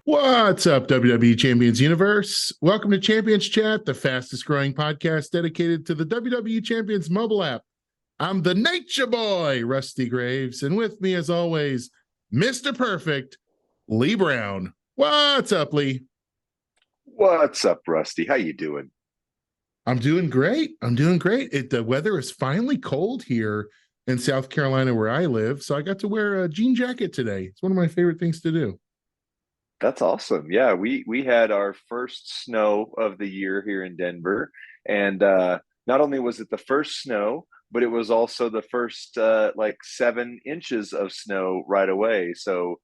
What's up, WWE Champions Universe? Welcome to Champions Chat, the fastest growing podcast dedicated to the WWE Champions mobile app. I'm the Nature Boy, Rusty Graves, and with me, as always, Mr. Perfect, Lee Brown. What's up, Lee? What's up, Rusty? How you doing? I'm doing great. The weather is finally cold here in South Carolina where I live, so I got to wear a jean jacket today. It's one of my favorite things to do. That's awesome. Yeah, we had our first snow of the year here in Denver, and not only was it the first snow, but it was also the first like 7 inches of snow right away. So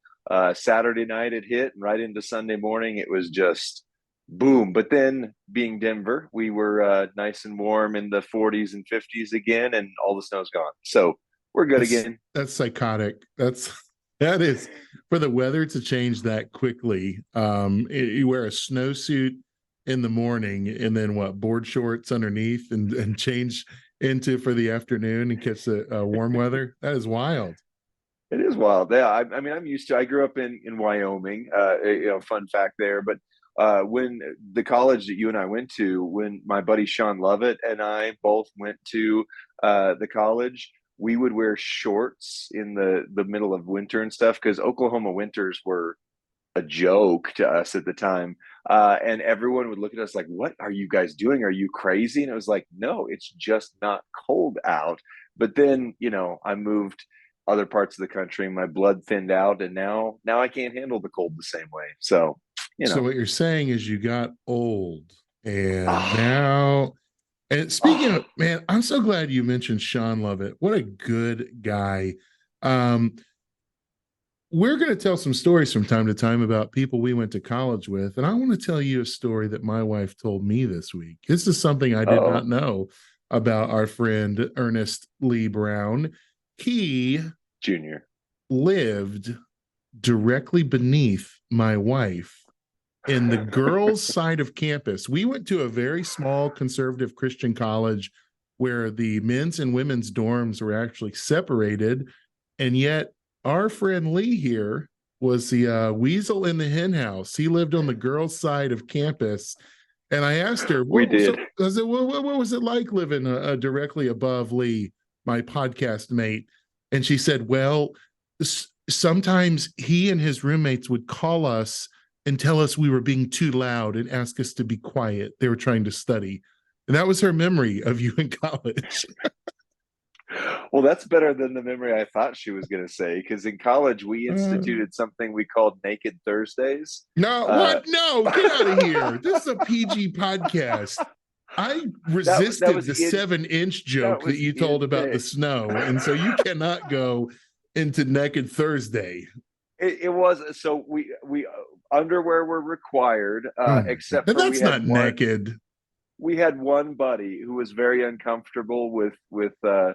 Saturday night it hit, and right into Sunday morning it was just boom. But then, being Denver, we were nice and warm in the 40s and 50s again, and all the snow's gone. So we're good That's again. that's psychotic. That is for the weather to change that quickly. You wear a snowsuit in the morning and then board shorts underneath and change into for the afternoon and catch the warm weather. That is wild. It is wild. Yeah, I mean, I'm used to. I grew up in Wyoming. Fun fact there. But when the college that you and I went to, when my buddy Sean Lovett and I both went to the college, we would wear shorts in the middle of winter and stuff because Oklahoma winters were a joke to us at the time. And everyone would look at us like, "What are you guys doing? Are you crazy?" And it was like, "No, it's just not cold out." But then, I moved other parts of the country, my blood thinned out, and now I can't handle the cold the same way. So, So what you're saying is you got old and ah, now. And speaking ah, of, man, I'm so glad you mentioned Sean Lovett. What a good guy. Um, we're going to tell some stories from time to time about people we went to college with. And I want to tell you a story that my wife told me this week. This is something I did not oh, know about our friend Ernest Lee Brown. He Junior. lived directly beneath my wife in the girls' side of campus. We went to a very small conservative Christian college where the men's and women's dorms were actually separated. And yet, our friend Lee here was the weasel in the hen house. He lived on the girls' side of campus. And I asked her, We did. what was it like living directly above Lee, my podcast mate? And she said, well, sometimes he and his roommates would call us and tell us we were being too loud and ask us to be quiet. They were trying to study. And that was her memory of you in college. Well, that's better than the memory I thought she was going to say. Because in college, we Uh, instituted something we called Naked Thursdays. no, Uh, what? No, get out of here. This is a PG podcast. I that resisted was the in 7-inch that joke that was you told in about the thing. snow. And so you cannot go into Naked Thursday. It was so we underwear were required, Oh my God. except But for that's not naked. we had one buddy who was very uncomfortable with the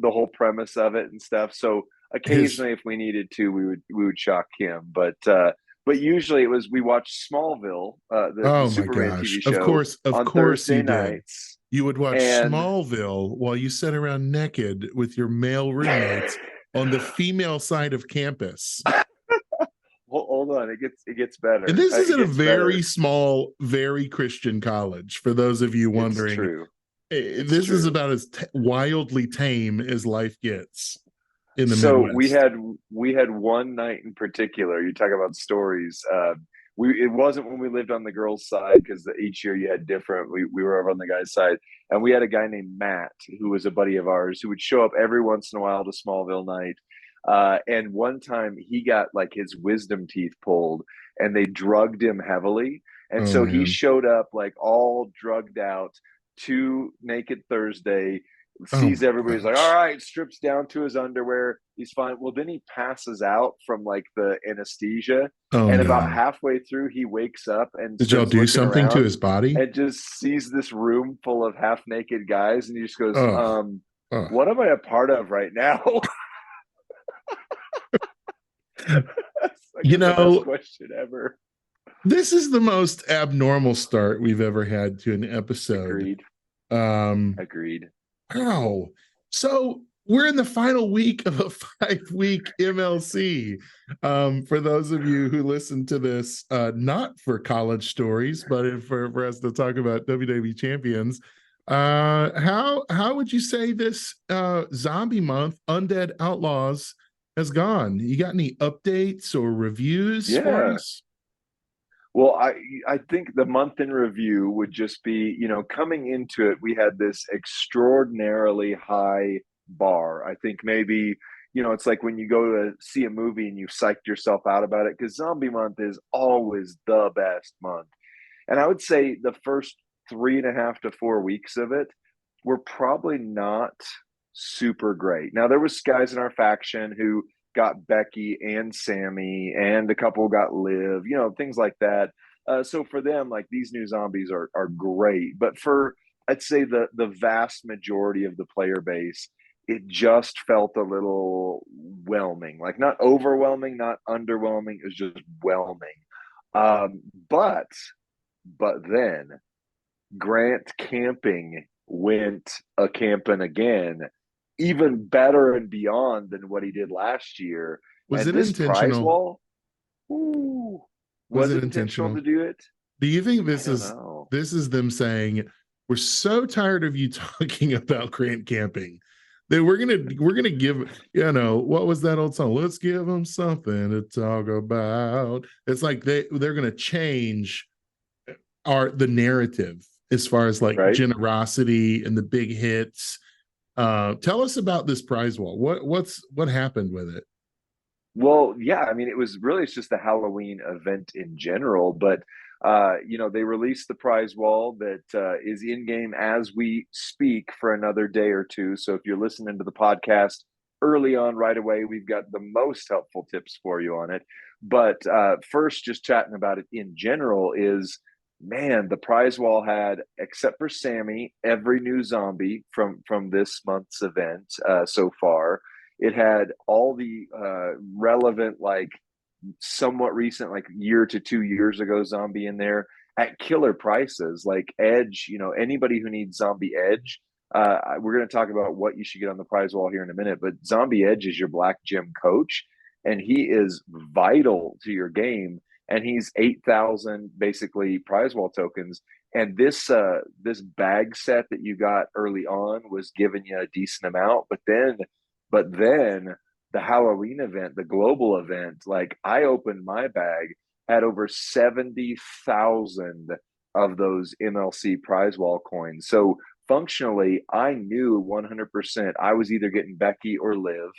whole premise of it and stuff. So His, occasionally, if we needed to, we would shock him. But usually it was we watched Smallville, the oh my Superman gosh. TV show, Of on course you Thursday did. nights, You would watch and Smallville while you sat around naked with your male roommates on the female side of campus. hold on, it gets And better. this is It at a gets very better. small, very Christian college. For those of you It's wondering, true. It's this is true. about as wildly tame as life gets in the So we Midwest. had we had one night in particular. You talk about stories. We it wasn't when we lived on the girls' side because each year you had different. We were over on the guys' side, and we had a guy named Matt who was a buddy of ours who would show up every once in a while to Smallville night. And one time he got like his wisdom teeth pulled, and they drugged him heavily, and Oh so he man. showed up like all drugged out to Naked Thursday, Oh sees my everybody's like, all gosh. right, strips down to his underwear. He's fine. Well, then he passes out from like the anesthesia. Oh And about no. halfway through, he wakes up and Did y'all starts do looking something to around his body? and just sees this room full of half naked guys. And he just goes, Oh, oh. what am I a part of right now? That's You like the best know, question ever. this is the most abnormal start we've ever had to an episode. Agreed. Um, Agreed. wow. So we're in the final week of a 5-week MLC. For those of you who listen to this, not for college stories, but for us to talk about WWE Champions, how would you say this zombie month, Undead Outlawz, has gone? You got any updates or reviews for Yeah. us? Well, I think the month in review would just be, coming into it, we had this extraordinarily high bar. I think maybe, it's like when you go to see a movie and you've psyched yourself out about it, because Zombie Month is always the best month. And I would say the first 3.5 to 4 weeks of it were probably not super great. Now, there was guys in our faction who got Becky and Sammy, and a couple got Liv, things like that. So for them, like, these new zombies are great. But for, I'd say, the vast majority of the player base, it just felt a little whelming. Like, not overwhelming, not underwhelming. It was just whelming. Um, but but then Grant camping went a camping again, even better and beyond than what he did last year. Was And it this prize intentional? wall, ooh, Was was it it intentional intentional? to do it? Do you think I don't know. this is them saying we're so tired of you talking about Grant camping that we're gonna give, what was that old song? Let's give them something to talk about. It's like they're gonna change the narrative as far as like Right? generosity and the big hits. Tell us about this prize wall. What happened with it? Well, yeah, I mean, it's just a Halloween event in general, but they released the prize wall that is in game as we speak for another day or two. So if you're listening to the podcast early on right away, we've got the most helpful tips for you on it. But first, just chatting about it in general is, man, the prize wall had, except for Sammy, every new zombie from this month's event so far. It had all the relevant, like, somewhat recent, like year to 2 years ago, zombie in there at killer prices. Like Edge, anybody who needs Zombie Edge, we're going to talk about what you should get on the prize wall here in a minute. But Zombie Edge is your black gym coach, and he is vital to your game. And he's 8,000 basically prize wall tokens. And this bag set that you got early on was giving you a decent amount, but then the Halloween event, the global event, like, I opened my bag, had over 70,000 of those MLC prize wall coins. So functionally, I knew 100% I was either getting Becky or Liv.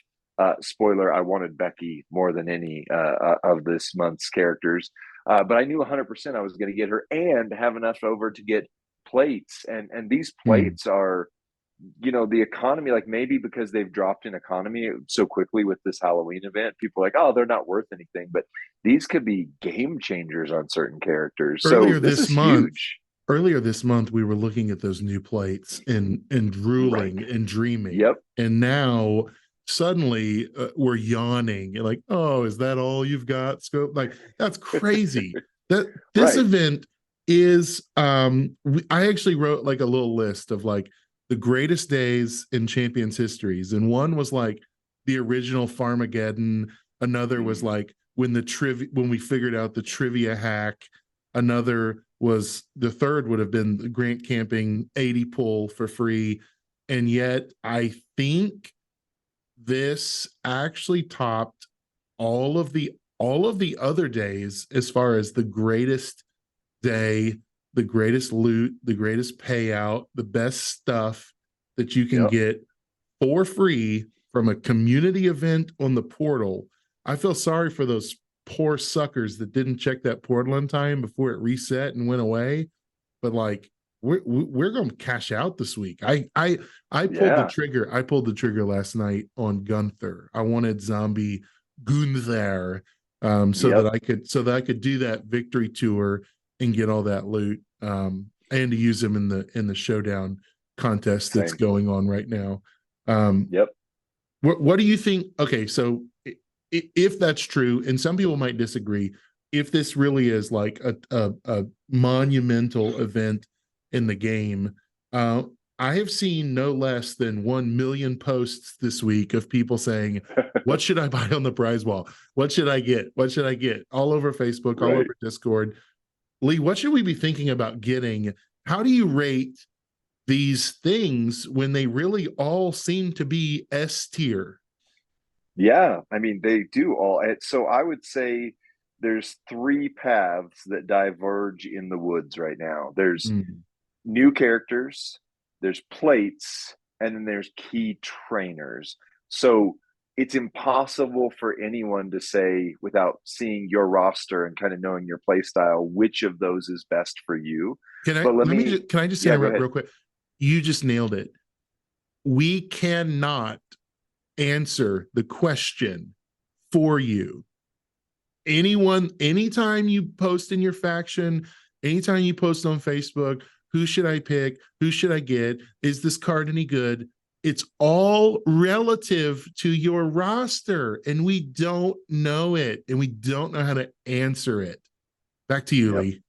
Spoiler, I wanted Becky more than any of this month's characters. But I knew 100% I was going to get her and have enough over to get plates. And these Hmm. plates are, the economy, like, maybe because they've dropped in economy so quickly with this Halloween event, people are like, oh, they're not worth anything. But these could be game changers on certain characters. So earlier this this is month huge. earlier this month we were looking at those new plates and Right. drooling and dreaming, Yep. and now suddenly we're yawning like, oh, is that all you've got, Scope? Like, that's crazy. That this Right. event is I actually wrote like a little list of like the greatest days in Champions histories, and one was like the original Farmageddon. Another was Mm. like when we figured out the trivia hack. Another was, the third would have been the Grant camping 80 pull for free. And yet I think this actually topped all of the other days as far as the greatest day, the greatest loot, the greatest payout, the best stuff that you can Yep. get for free from a community event on the portal. I feel sorry for those poor suckers that didn't check that portal in time before it reset and went away. But like, we're going to cash out this week. I pulled the Yeah. trigger. I pulled the trigger last night on Gunther. I wanted zombie Gunther, Yep. so that I could do that victory tour and get all that loot, and to use them in the showdown contest that's Same. going on right now. Um, Yep. what do you think? Okay, so if that's true, and some people might disagree, if this really is like a monumental event in the game, uh, I have seen no less than 1 million posts this week of people saying, what should I buy on the prize wall? What should I get? What should I get? All over Facebook, all Right. over Discord. Lee, what should we be thinking about getting? How do you rate these things when they really all seem to be S tier? Yeah, I mean they do all. So I would say there's three paths that diverge in the woods right now. There's Mm. new characters, there's plates, and then there's key trainers. So it's impossible for anyone to say without seeing your roster and kind of knowing your play style which of those is best for you. But Can I just yeah, go interrupt ahead. real quick? You just nailed it. We cannot answer the question for you. Anytime you post in your faction, anytime you post on Facebook, who should I pick? Who should I get? Is this card any good? It's all relative to your roster, and we don't know it, and we don't know how to answer it. Back to you, Yep. Lee.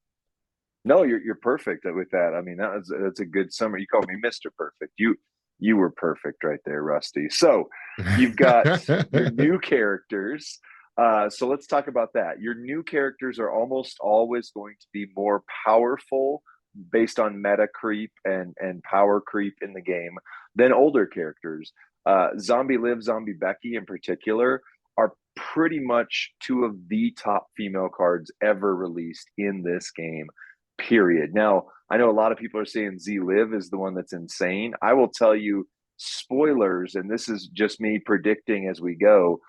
No, you're perfect with that. I mean, that's a good summary. You called me Mr. Perfect. You were perfect right there, Rusty. So you've got your new characters. So let's talk about that. Your new characters are almost always going to be more powerful based on meta creep and power creep in the game than older characters. Zombie Liv, Zombie Becky in particular are pretty much two of the top female cards ever released in this game, period. Now, I know a lot of people are saying Z Liv is the one that's insane. I will tell you, spoilers, and this is just me predicting as we go.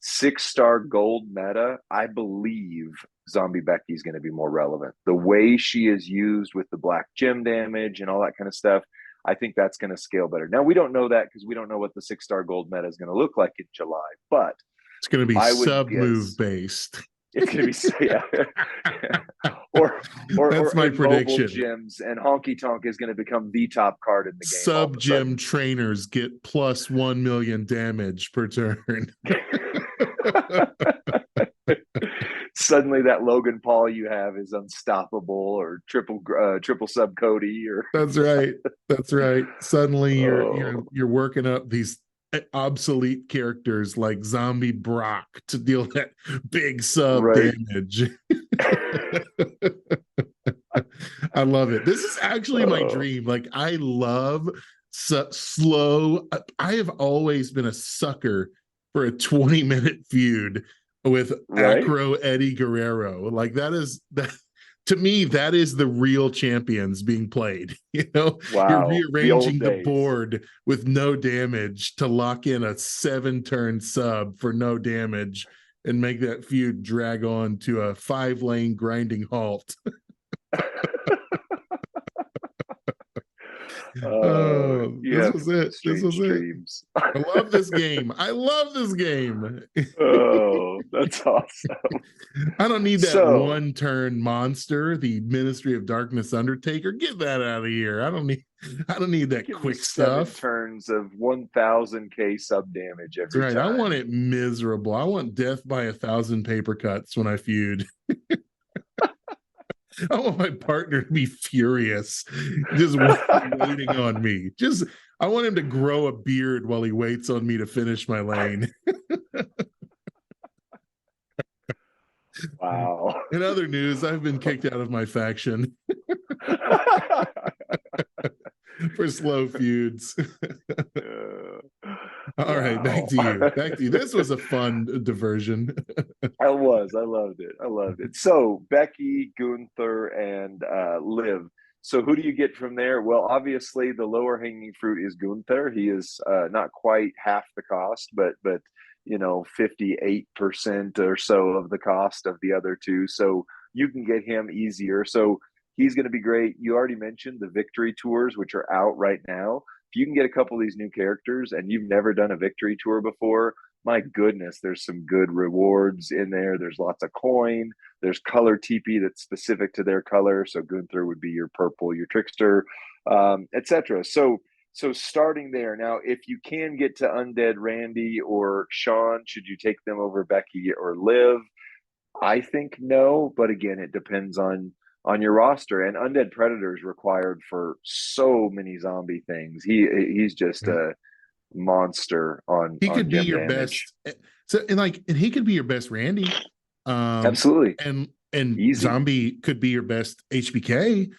6-star gold meta, I believe Zombie Becky is going to be more relevant. The way she is used with the black gem damage and all that kind of stuff, I think that's going to scale better. Now, we don't know that because we don't know what the 6-star gold meta is going to look like in July, but it's going to be I would sub move guess based. it's going to be, yeah. That's my prediction. Gems, and Honky Tonk is going to become the top card in the game. Sub gem trainers get plus 1 million damage per turn. Suddenly, that Logan Paul you have is unstoppable, or triple sub Cody, or that's right. That's right. Suddenly, oh. you're working up these obsolete characters like Zombie Brock to deal that big sub damage. I love it. This is actually my dream. Like, I love slow. I have always been a sucker for a 20-minute feud with Acro Eddie Guerrero. Like, that to me, that is the real champions being played. You're rearranging the board with no damage to lock in a 7-turn sub for no damage and make that feud drag on to a 5-lane grinding halt. This was it. This was dreams. it. I love this game. I love this game. Oh, that's awesome. I don't need that 1-turn monster, the Ministry of Darkness Undertaker. Get that out of here. I don't need that quick stuff. 7 turns of 1000k sub damage every time. I want it miserable. I want death by 1,000 paper cuts when I feud. I want my partner to be furious, just waiting on me. I want him to grow a beard while he waits on me to finish my lane. Wow. In other news, I've been kicked out of my faction for slow feuds. All right, back to you. This was a fun diversion. I loved it. So Becky, Gunther, and Liv. So who do you get from there? Well, obviously the lower hanging fruit is Gunther. He is not quite half the cost, but 58% or so of the cost of the other two. So you can get him easier. So he's going to be great. You already mentioned the victory tours, which are out right now. If you can get a couple of these new characters and you've never done a victory tour before, my goodness, there's some good rewards in there. There's lots of coin. There's color TP that's specific to their color. So Gunther would be your purple, your trickster, etc. So starting there. Now, if you can get to Undead Randy or Sean, should you take them over Becky or Liv? I think no, but again, it depends on on your roster. And Undead Predator is required for so many zombie things. He's just Right. a monster He on could be gem your damage. best. So and he could be your best Randy. Absolutely. And Easy. Zombie could be your best HBK.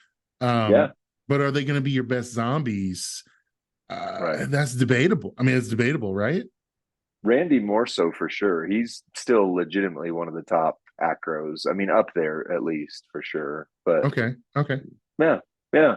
Yeah. But are they going to be your best zombies? Right. That's debatable. I mean, it's debatable, right? Randy more so for sure. He's still legitimately one of the top acros. I mean, up there at least for sure. But Okay. Okay. yeah, yeah.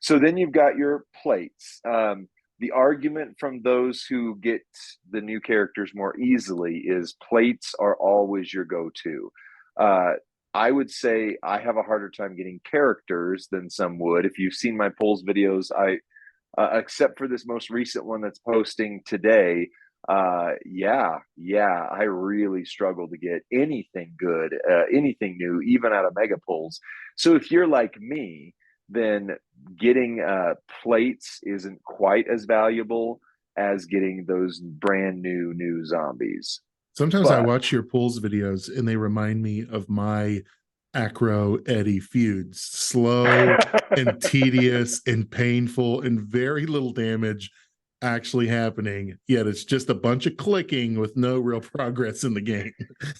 So then you've got your plates. The argument from those who get the new characters more easily is plates are always your go-to. Uh, I would say I have a harder time getting characters than some would. If you've seen my polls videos, except for this most recent one that's posting today, yeah, I really struggle to get anything good, anything new, even out of mega polls. So if you're like me, then getting plates isn't quite as valuable as getting those brand new zombies. Sometimes I But watch your pools videos and they remind me of my Acro Eddie feuds. Slow and tedious and painful and very little damage actually happening. Yet it's just a bunch of clicking with no real progress in the game.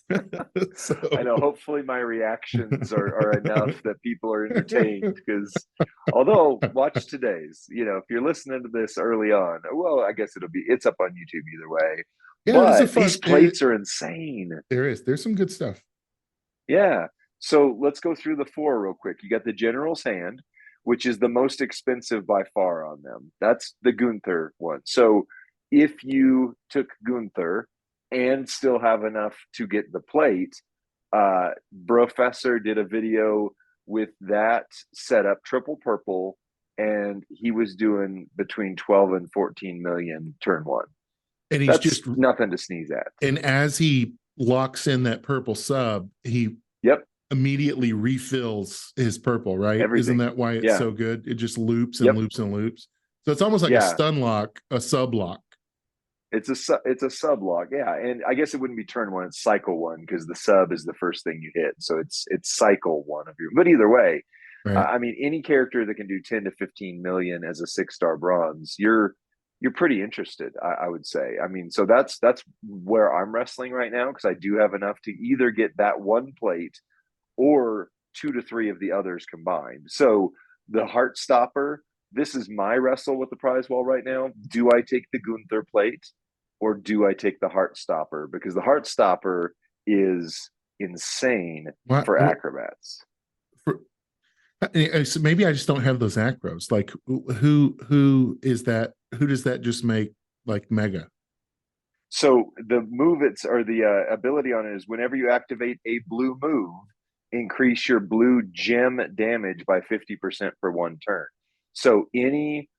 I know. So Hopefully, my reactions are enough that people are entertained. Because although watch today's, if you're listening to this early on, well, I guess it's up on YouTube either way. yeah, it is a But fun. these plates are insane. There's some good stuff. Yeah. So let's go through the four real quick. You got the General's Hand, which is the most expensive by far on them. That's the Gunther one. So if you took Gunther and still have enough to get the plate, Professor did a video with that setup, triple purple, and he was doing between 12 and 14 million turn one. And he's That's just nothing to sneeze at. and as he locks in that purple sub, he Yep. immediately refills his purple, right? Isn't Everything. that why it's Yeah. so good? It just loops and Yep. loops and loops. So it's almost like a Yeah. stun lock, a sub lock. It's a sub log, yeah, and I guess it wouldn't be turn one; it's cycle one because the sub is the first thing you hit, so it's cycle one of your. But either way, Right. I mean, any character that can do 10 to 15 million as a 6-star bronze, you're pretty interested, I would say. I mean, so that's where I'm wrestling right now because I do have enough to either get that one plate or 2 to 3 of the others combined. So the Heartstopper, this is my wrestle with the prize wall right now. Do I take the Gunther plate or do I take the Heartstopper? Because the Heartstopper is insane for What acrobats. for, so maybe I just don't have those acros. Like who is that? Who does that just make like mega? So the move it's or the ability on it is whenever you activate a blue move, increase your blue gem damage by 50% for one turn. So any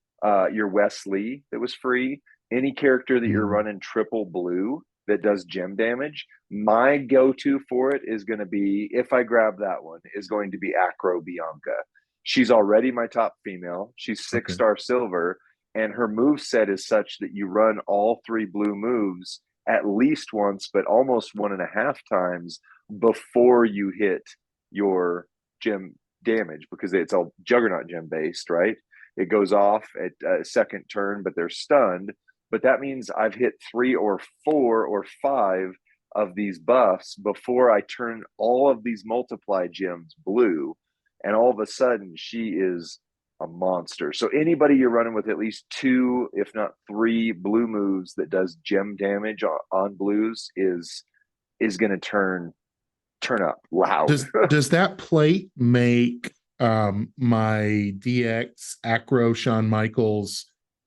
your Wesley that was free, any character that you're running triple blue that does gem damage, my go-to for it is going to be, if I grab that one, is going to be Acro Bianca. She's already my top female. She's Okay. 6-star silver, and her move set is such that you run all 3 blue moves at least once, but almost 1.5 times before you hit your gem damage because it's all juggernaut gem based, right? It goes off at a second turn, but they're stunned. But that means I've hit 3 or 4 or 5 of these buffs before I turn all of these multiply gems blue. And all of a sudden, she is a monster. So anybody you're running with at least 2, if not 3 blue moves that does gem damage on blues is going to turn up loud. Does that plate make my DX Acro Shawn Michaels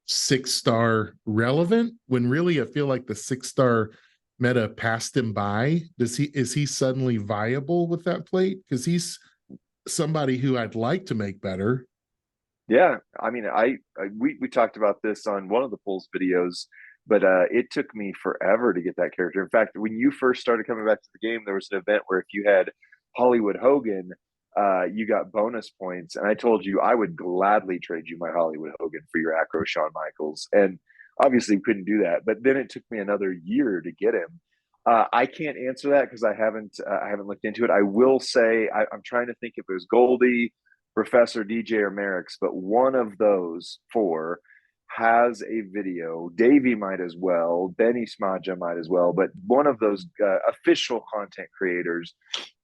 6-star relevant when really I feel like the 6-star meta passed him by? Is he suddenly viable with that plate? Because he's somebody who I'd like to make better. Yeah, I mean, we talked about this on one of the polls videos, but it took me forever to get that character. In fact, when you first started coming back to the game, there was an event where if you had Hollywood Hogan, you got bonus points, and I told you I would gladly trade you my Hollywood Hogan for your Acro Shawn Michaels, and obviously couldn't do that. But then it took me another year to get him. I can't answer that because I haven't looked into it. I will say I'm trying to think if it was Goldie, Professor DJ, or Merrick's, but one of those four has a video. Davey might as well. Benny Smaja might as well. But one of those official content creators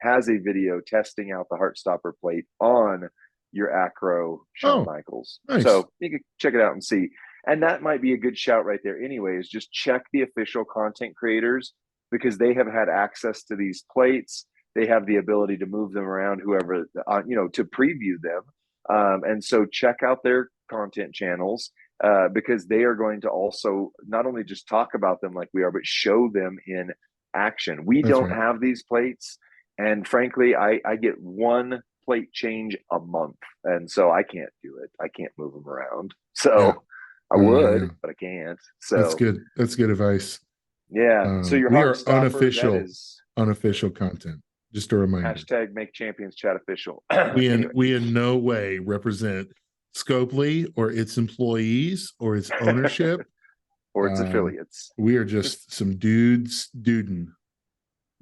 has a video testing out the Heartstopper plate on your Acro Shawn Oh, Michaels. nice. So you can check it out and see. And that might be a good shout right there. Anyways, just check the official content creators because they have had access to these plates. They have the ability to move them around, whoever, to preview them. And so check out their content channels because they are going to also not only just talk about them like we are, but show them in action. We That's don't right. have these plates. And frankly, I get one plate change a month. And so I can't do it. I can't move them around. Yeah. So I Yeah. would, but I can't. That's So good. That's good advice. yeah. So your We heart are stopper, that is unofficial content. Just a reminder. hashtag make champions chat official. We Anyway, in no way represent Scopely or its employees or its ownership. or its affiliates. We are just some dudes duding.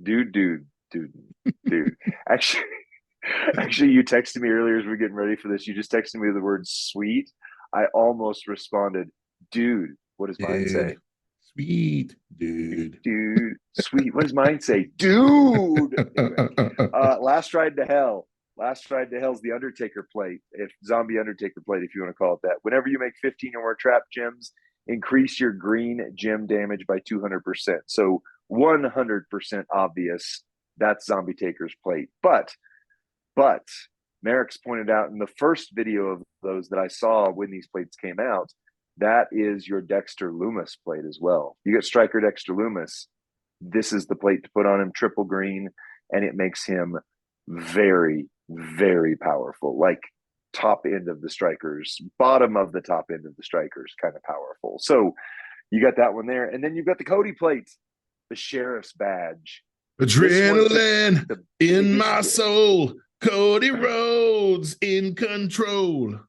Dude. Actually, actually, you texted me earlier as we are getting ready for this. You just texted me the word sweet. I almost responded, dude. What does mine say? Sweet dude. Dude, sweet. What does mine say? Dude. Anyway, last ride to hell. Last ride to hell is the Undertaker plate. If zombie Undertaker plate, if you want to call it that. Whenever you make 15 or more trap gems, increase your green gem damage by 200%. So 100% obvious. That's Zombie Taker's plate. But Merrick's pointed out in the first video of those that I saw when these plates came out, that is your Dexter Loomis plate as well. You get Striker Dexter Loomis. This is the plate to put on him, triple green, and it makes him very, very powerful. Like top end of the strikers, bottom of the top end of the strikers, kind of powerful. So you got that one there. And then you've got the Cody plate, the Sheriff's badge. Adrenaline in my soul. Cody Rhodes in control.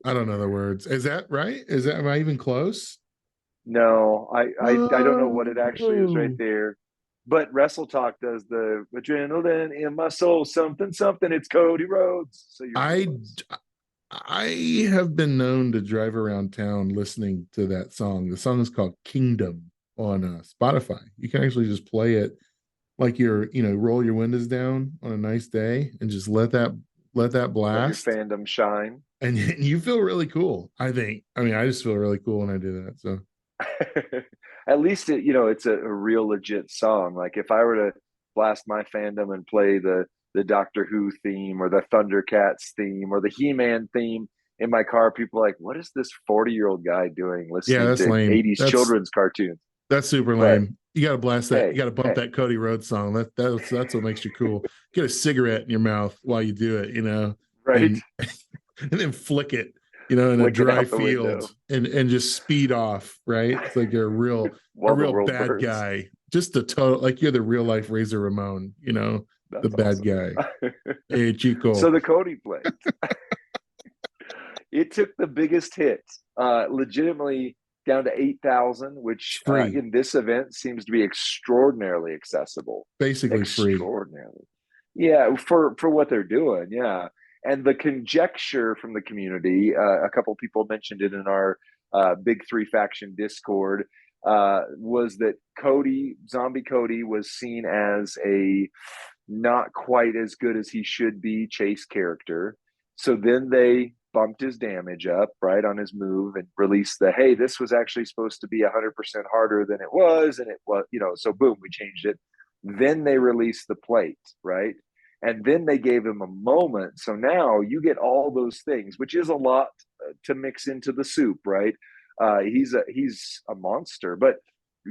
I don't know the words. Is that right? Am I even close? No, I don't know what it actually is right there. But Wrestle Talk does the adrenaline in my soul, something. It's Cody Rhodes. So I have been known to drive around town listening to that song. The song is called Kingdom on Spotify. You can actually just play it like roll your windows down on a nice day and just let that blast. Let your fandom shine. And you feel really cool. I just feel really cool when I do that. So at least it's a real legit song. Like if I were to blast my fandom and play the Doctor Who theme or the Thundercats theme or the He-Man theme in my car, people are like, what is this 40-year-old guy doing listening to lame. 80s children's cartoons? That's super lame. You got to blast that. You got to bump that Cody Rhodes song. That's what makes you cool. Get a cigarette in your mouth while you do it, right? And then flick it, in a dry field and just speed off, right? It's like you're a real bad burns. Guy. Just a total, like you're the real life Razor Ramon, That's the bad guy. Hey, Chico. So the Cody plate. It took the biggest hit, legitimately down to 8,000, which in this event seems to be extraordinarily accessible. Basically extraordinarily. Free. Yeah, for what they're doing, yeah. And the conjecture from the community, a couple of people mentioned it in our Big Three Faction Discord, was that Zombie Cody was seen as a not quite as good as he should be chase character. So then they bumped his damage up right on his move and released hey, this was actually supposed to be 100% harder than it was. And it was, so boom, we changed it. Then they released the plate, right? And then they gave him a moment. So now you get all those things, which is a lot to mix into the soup, right? He's a monster, but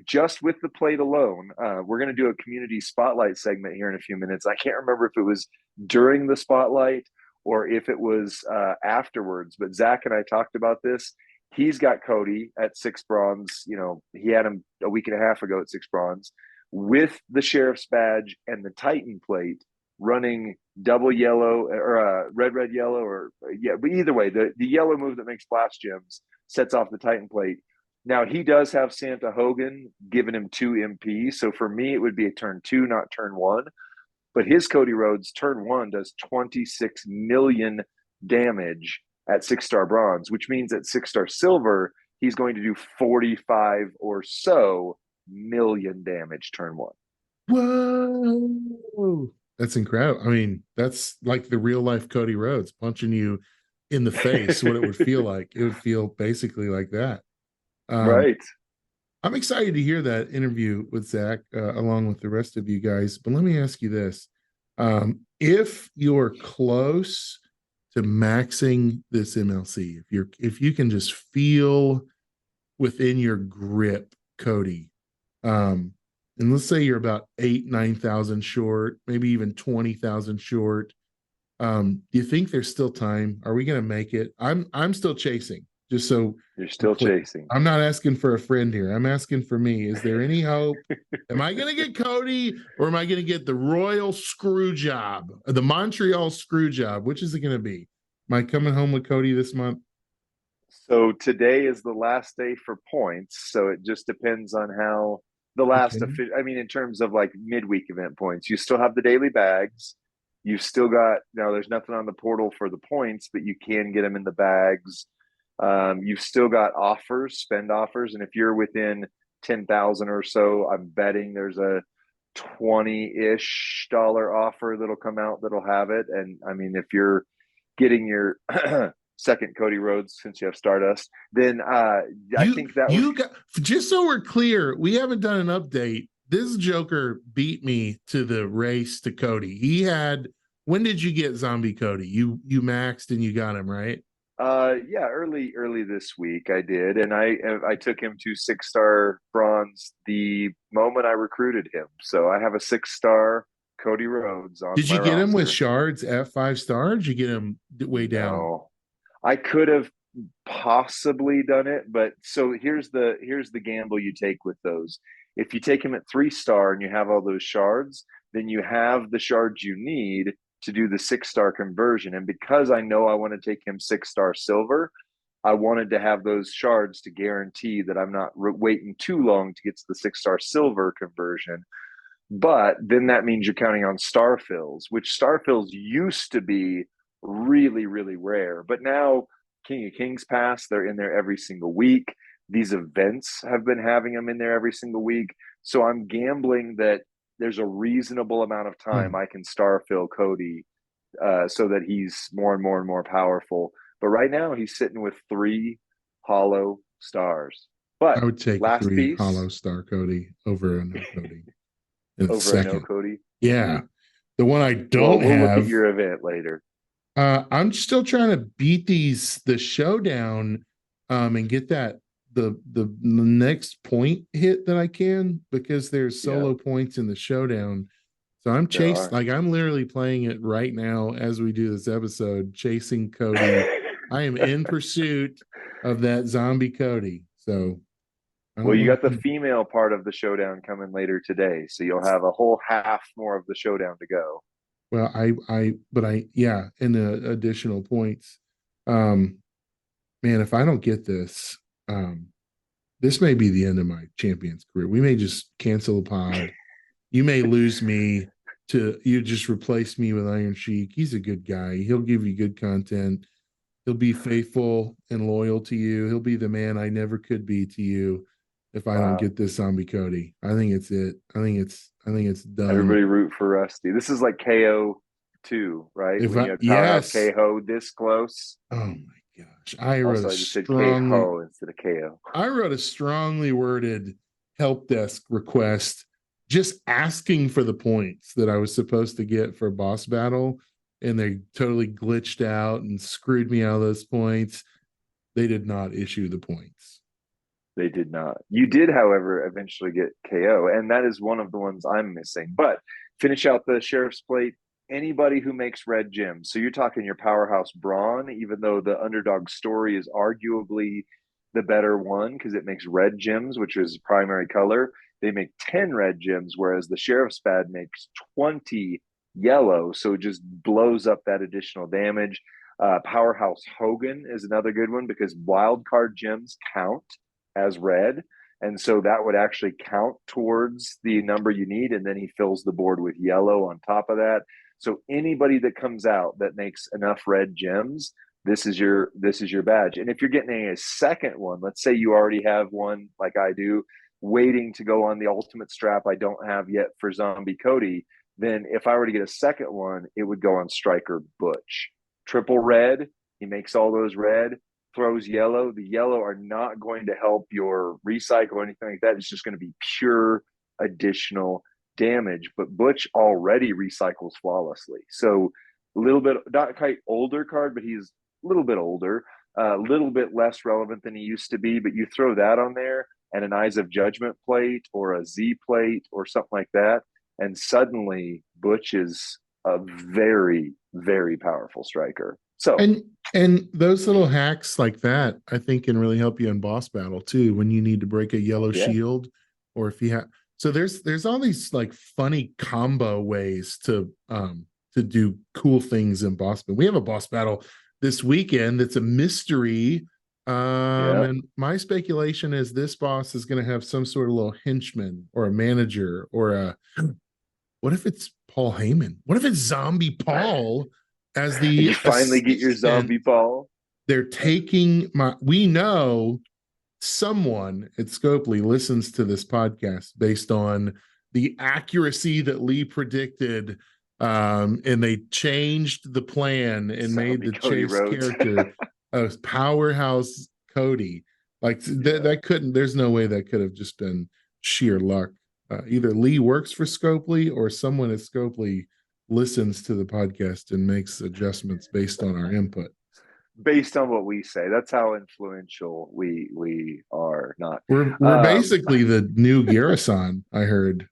just with the plate alone, we're going to do a community spotlight segment here in a few minutes. I can't remember if it was during the spotlight or if it was afterwards, but Zach and I talked about this. He's got Cody at 6 bronze. He had him a week and a half ago at 6 bronze with the Sheriff's badge and the Titan plate, running double yellow or red yellow, or but either way, the yellow move that makes blast gems sets off the Titan plate Now he does have Santa Hogan giving him 2 MP. So for me, it would be a turn 2, not turn 1. But his Cody Rhodes turn 1 does 26 million damage at 6-star bronze, which means at 6-star silver, he's going to do 45 or so million damage turn 1. Whoa. That's incredible. I mean, that's like the real life Cody Rhodes punching you in the face, what it would feel like. It would feel basically like that. Right. I'm excited to hear that interview with Zach, along with the rest of you guys. But let me ask you this. If you're close to maxing this MLC, if you can just feel within your grip, Cody, and let's say you're about 8,000-9,000 short, maybe even 20,000 short. Do you think there's still time? Are we going to make it? I'm still chasing. Just so you're still chasing. I'm not asking for a friend here. I'm asking for me. Is there any hope? Am I going to get Cody, or am I going to get the Royal Screw Job, the Montreal Screw Job? Which is it going to be? Am I coming home with Cody this month? So today is the last day for points. So it just depends on how the last, Okay. I mean, in terms of like midweek event points, you still have the daily bags. You've still got, now there's nothing on the portal for the points, but you can get them in the bags. You've still got offers, spend offers. And if you're within 10,000 or so, I'm betting there's a $20-ish offer that'll come out that'll have it. And I mean, if you're getting your second Cody Rhodes since you have Stardust, then I think that you got, just so we're clear, we haven't done an update. This Joker beat me to the race to Cody. He had, when did you get Zombie Cody? You maxed and you got him, right? Yeah, early this week I did, and I took him to 6-star bronze the moment I recruited him. So I have a 6-star Cody Rhodes on Did my you get him with roster. shards at 5 stars? Did you get him way down? No, I could have possibly done it, but so here's the gamble you take with those. If you take him at 3-star and you have all those shards, then you have the shards you need to do the 6-star conversion. And because I know I want to take him 6-star silver, I wanted to have those shards to guarantee that I'm not waiting too long to get to the 6-star silver conversion. But then that means you're counting on star fills, which star fills used to be really, really rare. But now King of Kings Pass, they're in there every single week. These events have been having them in there every single week. So I'm gambling that there's a reasonable amount of time I can star fill Cody so that he's more and more and more powerful. But right now he's sitting with 3 hollow stars. But I would take last 3 piece hollow star Cody over a no Cody in over a no second. Cody. Yeah. The one I Well, don't we'll look at have. your event later. I'm still trying to beat the showdown, and get that the next point hit that I can, because there's solo points in the showdown. So I'm I'm literally playing it right now as we do this episode, chasing Cody. I am in pursuit of that zombie Cody. So well, you got the female part of the showdown coming later today, so you'll have a whole half more of the showdown to go. Well, yeah, and the additional points. Man, if I don't get this, this may be the end of my champions career. We may just cancel the pod. You may lose me you just replace me with Iron Sheik. He's a good guy. He'll give you good content. He'll be faithful and loyal to you. He'll be the man I never could be to you if I don't get this zombie Cody. I think it's it. I think it's done. Everybody root for Rusty. This is like KO 2, right? If when you have Powerhouse KO this close. Oh my gosh. I just said KO instead of KO. I wrote a strongly worded help desk request just asking for the points that I was supposed to get for boss battle, and they totally glitched out and screwed me out of those points. They did not issue the points. They did not. You did, however, eventually get KO, and that is one of the ones I'm missing. But finish out the Sheriff's Plate. Anybody who makes red gems. So you're talking your Powerhouse Brawn, even though the underdog story is arguably the better one because it makes red gems, which is primary color. They make 10 red gems, whereas the Sheriff's Pad makes 20 yellow. So it just blows up that additional damage. Powerhouse Hogan is another good one because wild card gems count as red. And so that would actually count towards the number you need. And then he fills the board with yellow on top of that. So anybody that comes out that makes enough red gems, this is your badge. And if you're getting a second one, let's say you already have one like I do, waiting to go on the ultimate strap I don't have yet for Zombie Cody, then if I were to get a second one, it would go on Striker Butch. Triple red, he makes all those red, throws yellow. The yellow are not going to help your recycle or anything like that. It's just going to be pure additional damage. But Butch already recycles flawlessly. So a little bit, not quite older card, but he's a little bit older, a little bit less relevant than he used to be. But you throw that on there and an Eyes of Judgment plate or a Z plate or something like that, and suddenly Butch is a very, very powerful striker. So and those little hacks like that, I think, can really help you in boss battle too, when you need to break a yellow shield, or if you have. So there's all these like funny combo ways to do cool things in boss battle. We have a boss battle this weekend that's a mystery. And my speculation is this boss is going to have some sort of little henchman or a manager or a. What if it's Paul Heyman? What if it's Zombie Paul as the you finally get your Zombie Paul? They're taking we know someone at Scopely listens to this podcast based on the accuracy that Lee predicted. And they changed the plan and made the Chase character a powerhouse Cody. Like that couldn't, there's no way that could have just been sheer luck. Either Lee works for Scopely or someone at Scopely listens to the podcast and makes adjustments based on our input. Based on what we say. That's how influential we are. Not we're basically the new Garrison, I heard.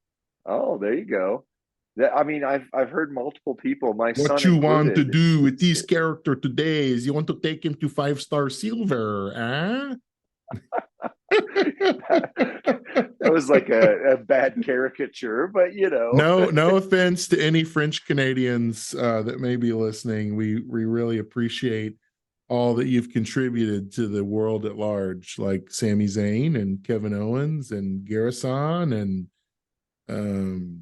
Oh, there you go. I mean, I've heard multiple people. What you want to do with this character today is you want to take him to 5-star silver, huh? That was like a bad caricature, but you know. No offense to any French Canadians that may be listening. We really appreciate all that you've contributed to the world at large, like Sami Zayn and Kevin Owens and Garrison and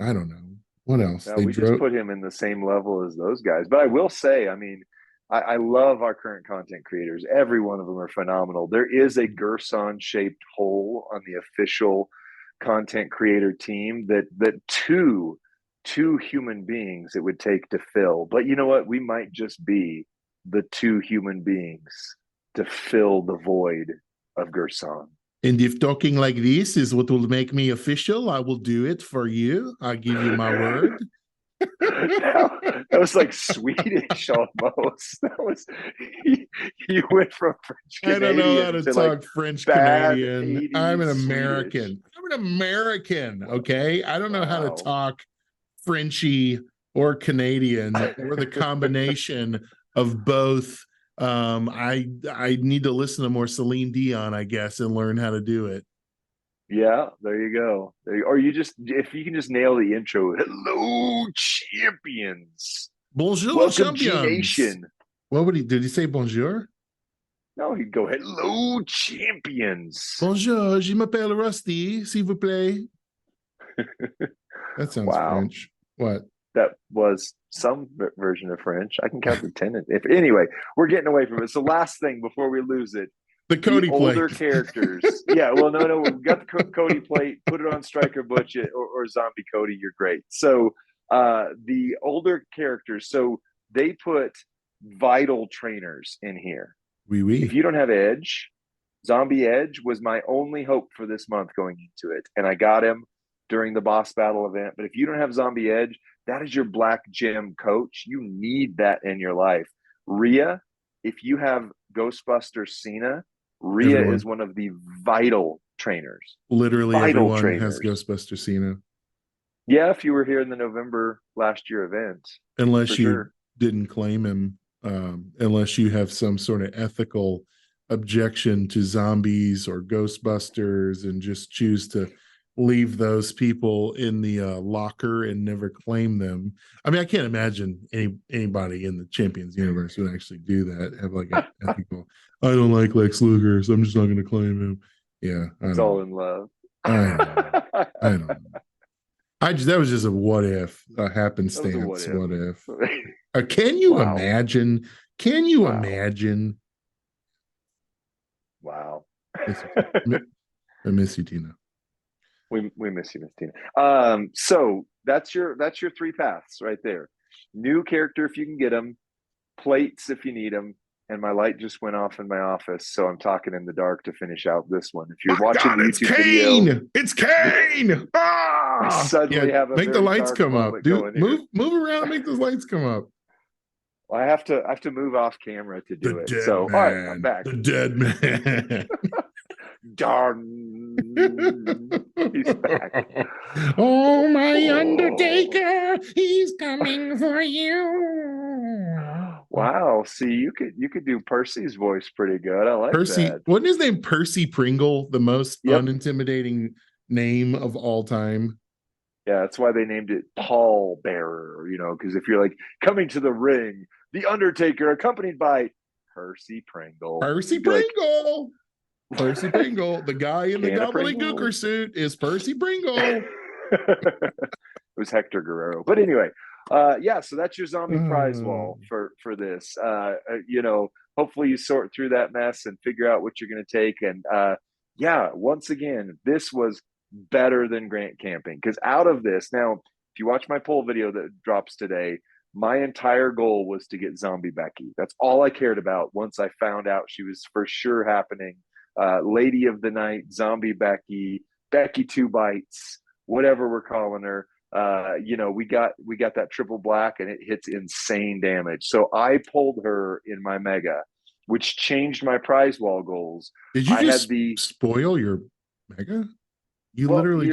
I don't know what else. No, we just put him in the same level as those guys. But I will say, I mean, I love our current content creators. Every one of them are phenomenal. There is a Gerson-shaped hole on the official content creator team that two human beings it would take to fill. But you know what? We might just be the two human beings to fill the void of Gerson. And if talking like this is what will make me official, I will do it for you. I give you my word. That was like Swedish almost. That was you went from French Canadian. I don't know how to talk like French Canadian. 80s I'm an American. Swedish. I'm an American. Okay, I don't know how to talk Frenchy or Canadian or the combination of both. I need to listen to more Celine Dion, I guess, and learn how to do it. Yeah, there you go. Or if you can just nail the intro. Hello, champions. Bonjour, welcome, champions. G-Nation. What did he say bonjour? No, he'd go, hello, champions. Bonjour, je m'appelle Rusty, s'il vous plaît. That sounds French. What? That was some version of French. I can count to 10. Anyway, we're getting away from it. So last thing before we lose it. The Cody older plate. Characters. Yeah, well, no, we've got the Cody plate. Put it on Striker Butch or Zombie Cody. You're great. So the older characters. So they put vital trainers in here. Oui. If you don't have Edge, Zombie Edge was my only hope for this month going into it, and I got him during the boss battle event. But if you don't have Zombie Edge, that is your black gem coach. You need that in your life. Rhea, if you have Ghostbuster Cena, Rhea is one of the vital trainers. Literally everyone has Ghostbuster Cena. Yeah, if you were here in the November last year event. Unless you didn't claim him, unless you have some sort of ethical objection to zombies or Ghostbusters and just choose to leave those people in the locker and never claim them. I mean, I can't imagine anybody in the Champions universe would actually do that. Have like an ethical. I don't like Lex Luger, so I'm just not going to claim him. Yeah, It's all in love. I don't know. That was just a what if, a happenstance. What if? Can you imagine? Can you imagine? Wow. I miss you, Tina. We miss you, Miss Tina. So that's your 3 paths right there. New character if you can get them, plates if you need them, and my light just went off in my office, so I'm talking in the dark to finish out this one. If you're watching the YouTube video, it's Kane. Suddenly have a make the lights come up, dude. Move around, make those lights come up. Well, I have to move off camera to do it. So all right, I'm back. The dead man. Darn, he's back. Oh, my Undertaker, he's coming for you. Wow, see, you could do Percy's voice pretty good. I like Percy. that. Wasn't his name Percy Pringle, the most unintimidating name of all time? Yeah, that's why they named it Paul Bearer, because if you're like coming to the ring, the Undertaker accompanied by Percy Pringle. Percy Pringle. Percy Pringle, the guy in the gobbledygooker suit is Percy Pringle. It was Hector Guerrero. But anyway, so that's your zombie prize wall for this. Hopefully you sort through that mess and figure out what you're going to take. And once again, this was better than Grant Camping, because out of this, now, if you watch my poll video that drops today, my entire goal was to get Zombie Becky. That's all I cared about once I found out she was for sure happening. Lady of the Night, Zombie Becky, Becky Two Bites, whatever we're calling her. We got that triple black and it hits insane damage. So I pulled her in my mega, which changed my prize wall goals. Did you spoil your mega? You're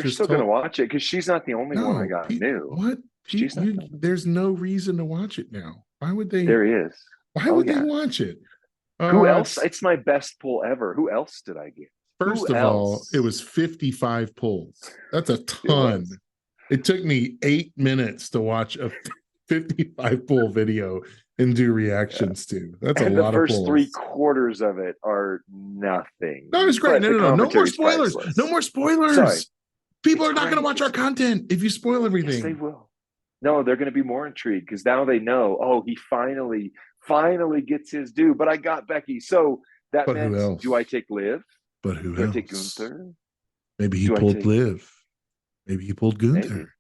still going to watch it because she's not the only one I got new. What? There's no reason to watch it now. Why would they? There is. Why would they watch it? Who else? It's my best pull ever. Who else did I get? First of all, it was 55 pulls. That's a ton. It took me 8 minutes to watch a 55 pull video and do reactions to. That's a lot of pulls. The first 3/4 of it are nothing. No, it's great. No more spoilers. No more spoilers. Sorry. People are not going to watch our content if you spoil everything. Yes, they will. No, they're going to be more intrigued because now they know, oh, he finally gets his due. But I got Becky. So that meant, do I take Liv? But who else? Do I take Gunther? Maybe he pulled Liv. Maybe he pulled Gunther.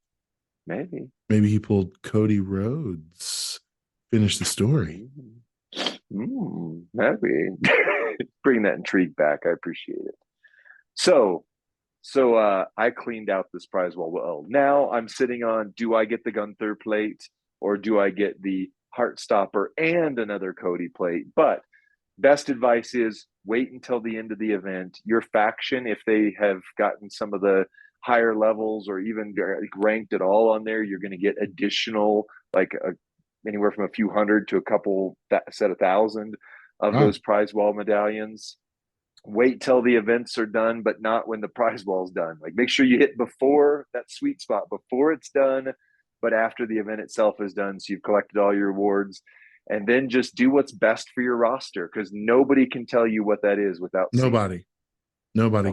Maybe he pulled Cody Rhodes. Finish the story. Maybe. Bring that intrigue back. I appreciate it. So I cleaned out this prize wall. Well, now I'm sitting on, do I get the Gunther plate or do I get the Heartstopper and another Cody plate? But best advice is wait until the end of the event. Your faction, if they have gotten some of the higher levels or even ranked at all on there, you're going to get additional, anywhere from a few hundred to a couple set 1,000 of those prize wall medallions. Wait till the events are done, but not when the prize wall's done. Make sure you hit before that sweet spot, before it's done, but after the event itself is done, so you've collected all your rewards. And then just do what's best for your roster, because nobody can tell you what that is without nobody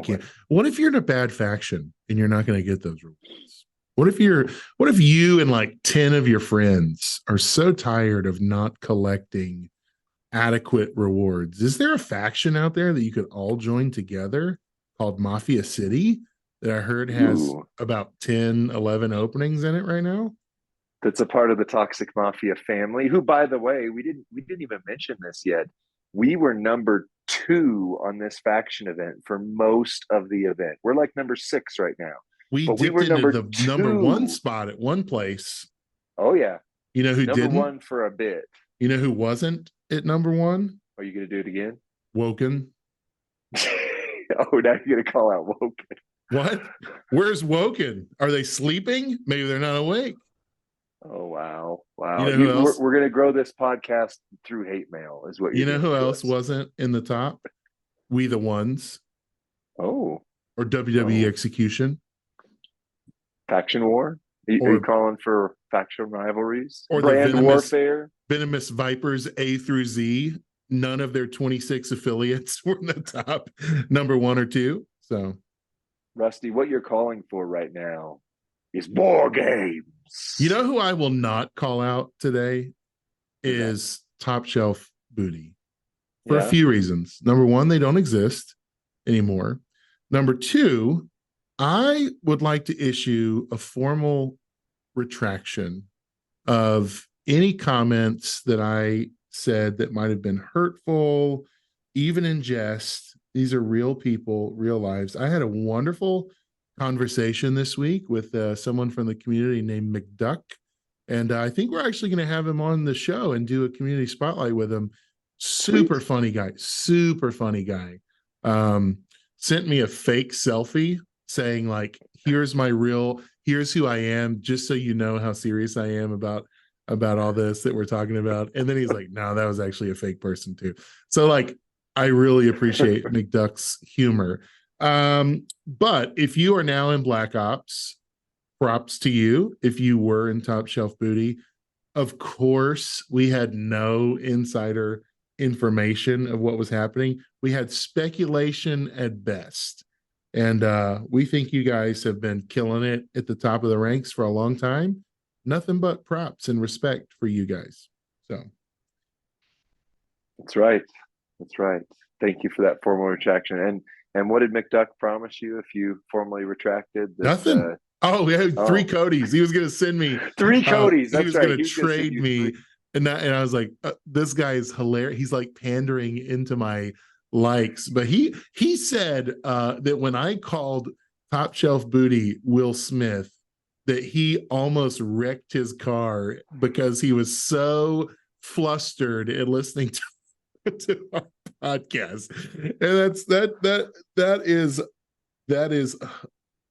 can. What if you're in a bad faction and you're not going to get those rewards? What if you and 10 of your friends are so tired of not collecting adequate rewards? Is there a faction out there that you could all join together called Mafia City that I heard has about 10, 11 openings in it right now? That's a part of the Toxic Mafia family, who, by the way, we didn't even mention this yet. We were number 2 on this faction event for most of the event. We're number 6 right now. We were into the number 1 spot at one place. Oh yeah. You know who number didn't? Number 1 for a bit. You know who wasn't at number 1? Are you going to do it again? Woken. Oh, now you're going to call out Woken. What? Where's Woken? Are they sleeping? Maybe they're not awake. Oh, wow. We're going to grow this podcast through hate mail is what you know who else wasn't in the top? We the Ones. Oh. Or WWE Execution. Faction war? Are you or calling for faction rivalries? or the Brand warfare? venomous Vipers A through Z. None of their 26 affiliates were in the top number 1 or 2. So, Rusty, what you're calling for right now is war games. you know who I will not call out today Who's that? is Top Shelf Booty for a Yeah. few reasons. Number one, they don't exist anymore. Number two, I would like to issue a formal retraction of any comments that I said that might have been hurtful, even in jest. These are real people, real lives. I had a wonderful conversation this week with someone from the community named McDuck. And I think we're actually going to have him on the show and do a community spotlight with him. Super Sweet. funny guy, super funny guy. Sent me a fake selfie saying, like, here's who I am, just so you know how serious I am about all this that we're talking about. And then he's like, no, that was actually a fake person too. So, like, I really appreciate McDuck's humor. But if you are now in Black Ops, props to you. If you were in Top Shelf Booty, of course, we had no insider information of what was happening. We had speculation at best. And we think you guys have been killing it at the top of the ranks for a long time. Nothing but props and respect for you guys. So That's right. That's right. Thank you for that formal retraction. And what did McDuck promise you if you formally retracted that? nothing. Oh, we had 3 Codys. He was going to send me 3 Codys. He That's was right. going to trade me, and I was like, this guy is hilarious. He's like pandering into my likes. But he said that when I called Top Shelf Booty Will Smith, that he almost wrecked his car because he was so flustered in listening to our podcast. And that is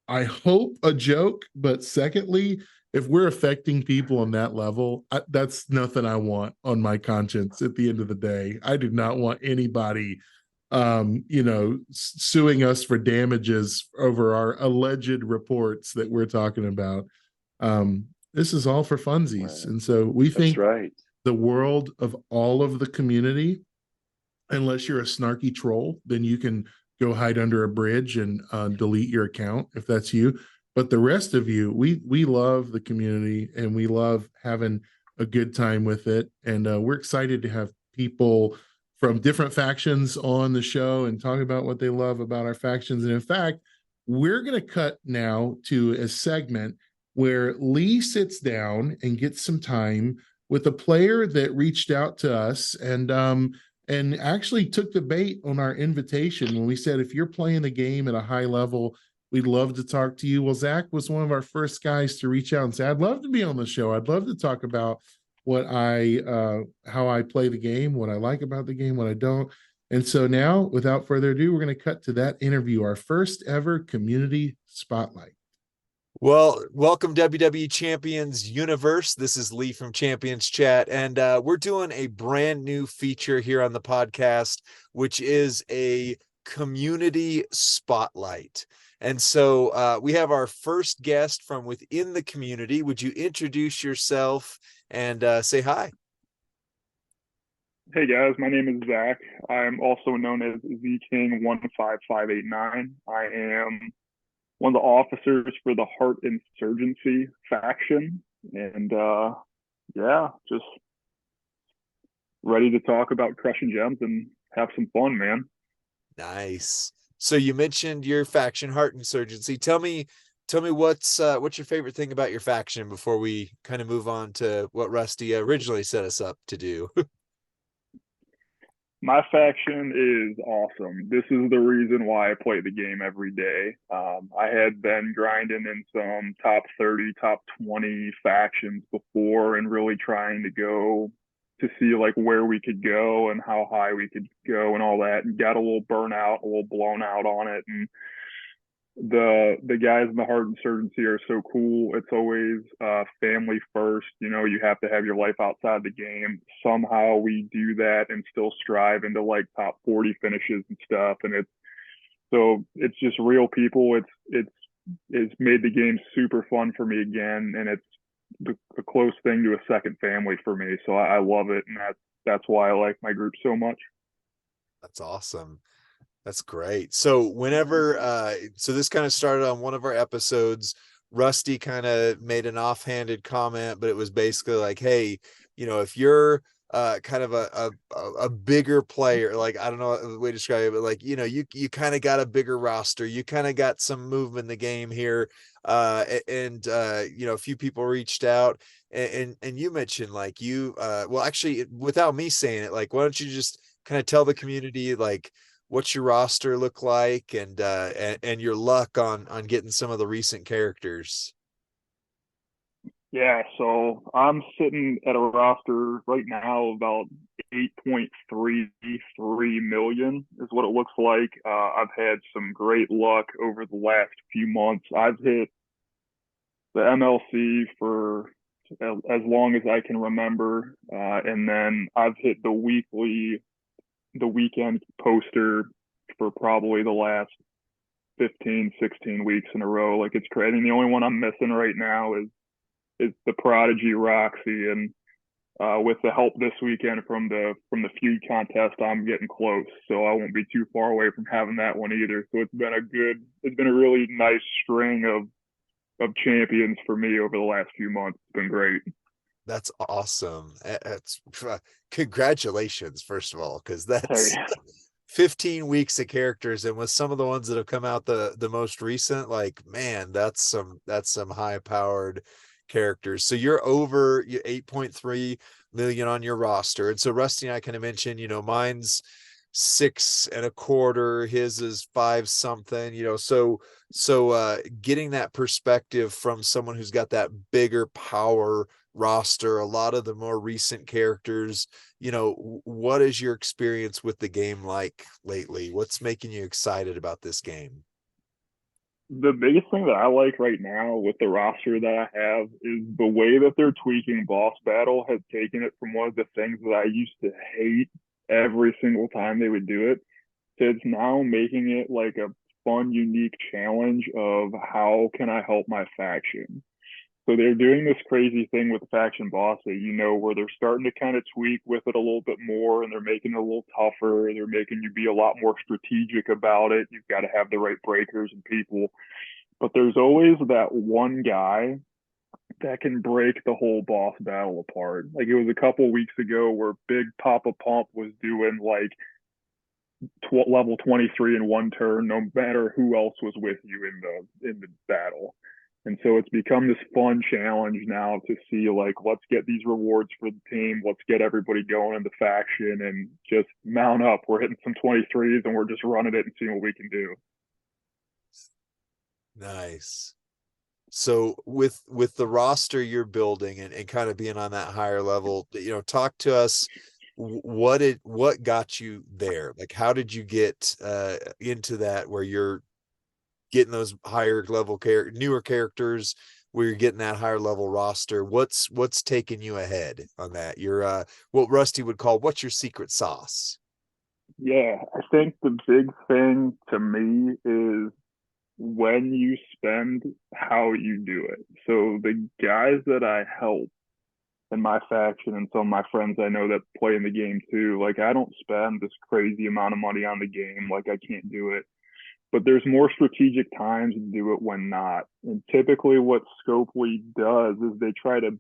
I hope a joke, but secondly, if we're affecting people on that level, that's nothing I want on my conscience at the end of the day. I do not want anybody suing us for damages over our alleged reports that we're talking about. This is all for funsies. And so we think the world of all of the community. Unless you're a snarky troll, then you can go hide under a bridge and delete your account if that's you. But the rest of you, we love the community and we love having a good time with it. And we're excited to have people from different factions on the show and talk about what they love about our factions. And in fact, we're going to cut now to a segment where Lee sits down and gets some time with a player that reached out to us and actually took the bait on our invitation when we said, if you're playing the game at a high level, we'd love to talk to you. Well, Zach was one of our first guys to reach out and say, I'd love to be on the show. I'd love to talk about how I play the game, what I like about the game, what I don't. And so now, without further ado, we're going to cut to that interview, our first ever community spotlight. Well, welcome WWE Champions Universe. This is Lee from Champions Chat, and we're doing a brand new feature here on the podcast, which is a community spotlight. And so we have our first guest from within the community. Would you introduce yourself and say hi? Hey guys, my name is Zach. I'm also known as ZKing15589. I am one of the officers for the Heart Insurgency faction, and just ready to talk about crushing gems and have some fun, man. Nice. So you mentioned your faction, Heart Insurgency. Tell me what's your favorite thing about your faction before we kind of move on to what Rusty originally set us up to do. My faction is awesome. This is the reason why I play the game every day. I had been grinding in some top 30, top 20 factions before and really trying to go to see like where we could go and how high we could go and all that, and got a little burnout, a little blown out on it. And the guys in the Heart Insurgency are so cool. It's always family first. You know, you have to have your life outside the game. Somehow we do that and still strive into like top 40 finishes and stuff. And it's just real people. It's made the game super fun for me again, and it's a close thing to a second family for me. So I love it, and that's why I like my group so much. That's awesome. That's great. So whenever so this kind of started on one of our episodes. Rusty kind of made an offhanded comment, but it was basically like, hey, you know, if you're kind of a bigger player, like, I don't know the way to describe it, but like, you know, you kind of got a bigger roster, you kind of got some movement in the game here. And you know, a few people reached out, and you mentioned like you well, actually, without me saying it, like, why don't you just kind of tell the community like what's your roster look like, and your luck on getting some of the recent characters. Yeah, so I'm sitting at a roster right now about 8.33 million is what it looks like. I've had some great luck over the last few months. I've hit the MLC for as long as I can remember, and then I've hit the weekend poster for probably the last 15, 16 weeks in a row. Like, it's crazy. And the only one I'm missing right now is the Prodigy Roxy, and with the help this weekend from the feud contest, I'm getting close, so I won't be too far away from having that one either. So it's been a really nice string of champions for me over the last few months. It's been great. That's awesome. That's congratulations, first of all, because Hey, that's 15 weeks of characters, and with some of the ones that have come out the most recent, like, man, that's some high powered characters. So you're over 8.3 million on your roster. And so Rusty and I kind of mentioned, you know, mine's 6.25, his is 5 something, you know. So getting that perspective from someone who's got that bigger power roster, a lot of the more recent characters, you know, what is your experience with the game like lately? What's making you excited about this game? the biggest thing that I like right now with the roster that I have is the way that they're tweaking boss battle has taken it from one of the things that I used to hate every single time they would do it. So it's now making it like a fun, unique challenge of how can I help my faction. So they're doing this crazy thing with the faction boss that, you know, where they're starting to kind of tweak with it a little bit more, and they're making it a little tougher. They're making you be a lot more strategic about it. You've got to have the right breakers and people. But there's always that one guy that can break the whole boss battle apart. Like, it was a couple weeks ago where Big Papa Pump was doing like level 23 in one turn, no matter who else was with you in the battle. And so it's become this fun challenge now to see, like, let's get these rewards for the team. Let's get everybody going in the faction and just mount up. We're hitting some 23s and we're just running it and seeing what we can do. Nice. So with the roster you're building, and kind of being on that higher level, you know, talk to us. What got you there? Like, how did you get into that, where you're getting those higher level newer characters, where you're getting that higher level roster? What's taking you ahead on that? You're what Rusty would call, what's your secret sauce? Yeah, I think the big thing to me is when you spend, how you do it. So the guys that I help in my faction and some of my friends I know that play in the game too, like, I don't spend this crazy amount of money on the game. Like, I can't do it. But there's more strategic times to do it when not. And typically what Scopely does is they try to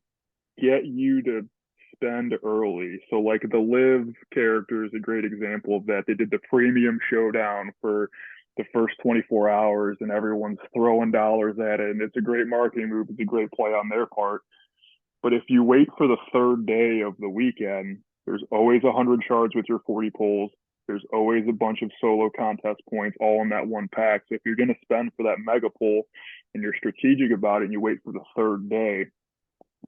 get you to spend early. So like the Live character is a great example of that. They did the premium showdown for the first 24 hours and everyone's throwing dollars at it. And it's a great marketing move. It's a great play on their part. But if you wait for the third day of the weekend, there's always 100 shards with your 40 pulls. There's always a bunch of solo contest points all in that one pack. So if you're going to spend for that mega pull and you're strategic about it and you wait for the third day,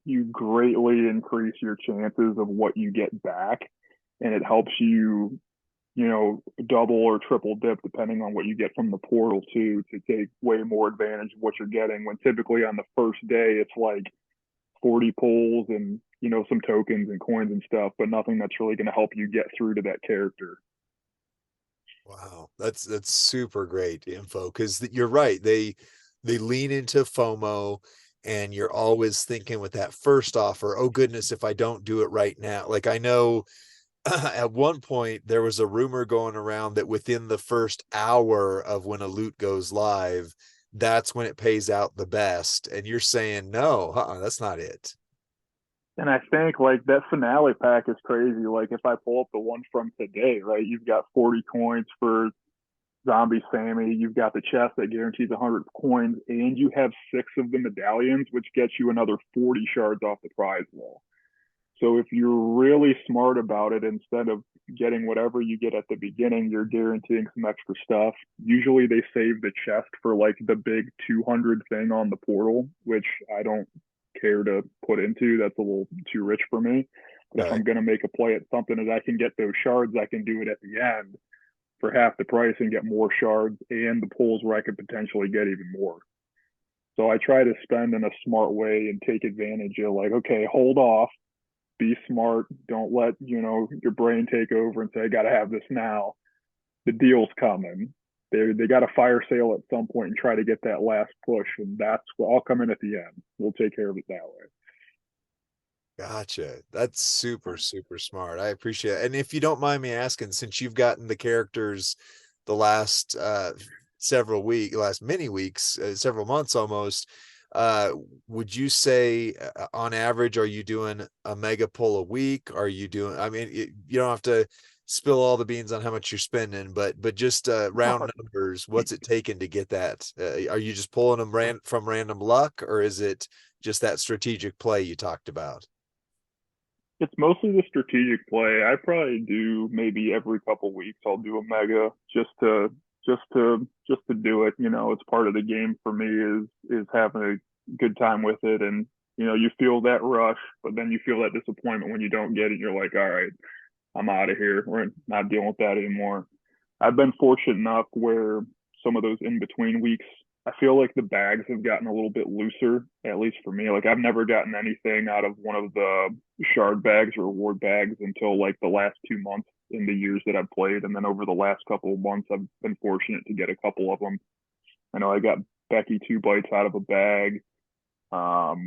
you greatly increase your chances of what you get back. And it helps you, you know, double or triple dip depending on what you get from the portal too, to take way more advantage of what you're getting, when typically on the first day it's like 40 pulls and, you know, some tokens and coins and stuff, but nothing that's really going to help you get through to that character. Wow, that's super great info, because you're right. they lean into FOMO, and you're always thinking with that first offer, oh goodness, if I don't do it right now. Like I know at one point there was a rumor going around that within the first hour of when a loot goes live, that's when it pays out the best. And you're saying, no, that's not it. And I think like that finale pack is crazy. Like if I pull up the one from today, right, you've got 40 coins for Zombie Sammy, you've got the chest that guarantees 100 coins, and you have 6 of the medallions, which gets you another 40 shards off the prize wall. So if you're really smart about it, instead of getting whatever you get at the beginning, you're guaranteeing some extra stuff. Usually they save the chest for like the big 200 thing on the portal, which I don't care to put into. That's a little too rich for me. But if I'm going to make a play at something that I can get those shards, I can do it at the end for half the price and get more shards and the pulls where I could potentially get even more. So I try to spend in a smart way and take advantage of like, okay, hold off, be smart. Don't let, your brain take over and say, I got to have this now. The deal's coming. They got a fire sale at some point and try to get that last push. And that's what I'll come in at the end. We'll take care of it that way. Gotcha. That's super, super smart. I appreciate it. And if you don't mind me asking, since you've gotten the characters the last last many weeks, several months almost, would you say on average, are you doing a mega pull a week? Are you doing, I mean, you don't have to spill all the beans on how much you're spending, but just round numbers, what's it taken to get that? Are you just pulling them from random luck, or is it just that strategic play you talked about? It's mostly the strategic play. I probably do maybe every couple weeks I'll do a mega just to do it. It's part of the game for me is having a good time with it. And you feel that rush, but then you feel that disappointment when you don't get it. You're like, all right, I'm out of here. We're not dealing with that anymore. I've been fortunate enough where some of those in between weeks, I feel like the bags have gotten a little bit looser, at least for me. Like I've never gotten anything out of one of the shard bags or reward bags until like the last 2 months in the years that I've played. And then over the last couple of months, I've been fortunate to get a couple of them. I know I got Becky 2 bites out of a bag. What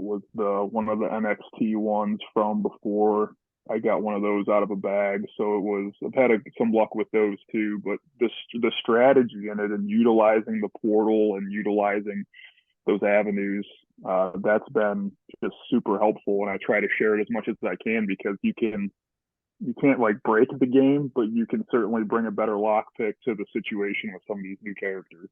was one of the NXT ones from before? I got one of those out of a bag. So I've had some luck with those too, but the strategy in it and utilizing the portal and utilizing those avenues, that's been just super helpful. And I try to share it as much as I can, because you can't like break the game, but you can certainly bring a better lockpick to the situation with some of these new characters.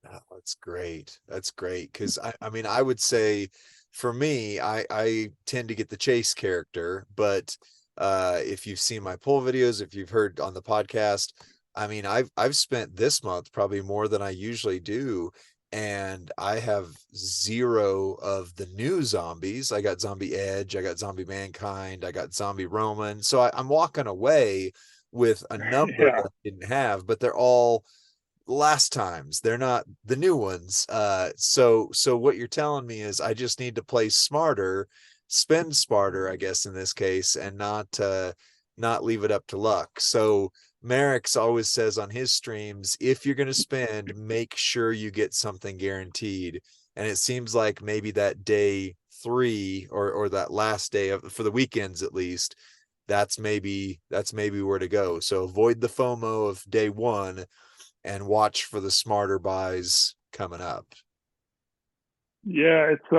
Oh, that's great. That's great. Cause I mean, I would say for me, I tend to get the chase character, but if you've seen my pull videos, if you've heard on the podcast, I mean, I've spent this month probably more than I usually do, and I have 0 of the new zombies. I got Zombie Edge, I got Zombie Mankind, I got Zombie Roman. So I'm walking away with a number that I didn't have, but they're all last times. They're not the new ones. So what you're telling me is I just need to play smarter, spend smarter, I guess, in this case, and not leave it up to luck. So Merrick's always says on his streams, if you're going to spend, make sure you get something guaranteed. And it seems like maybe that day 3 or that last day for the weekends, at least, that's maybe where to go. So avoid the FOMO of day 1 and watch for the smarter buys coming up. Yeah, it's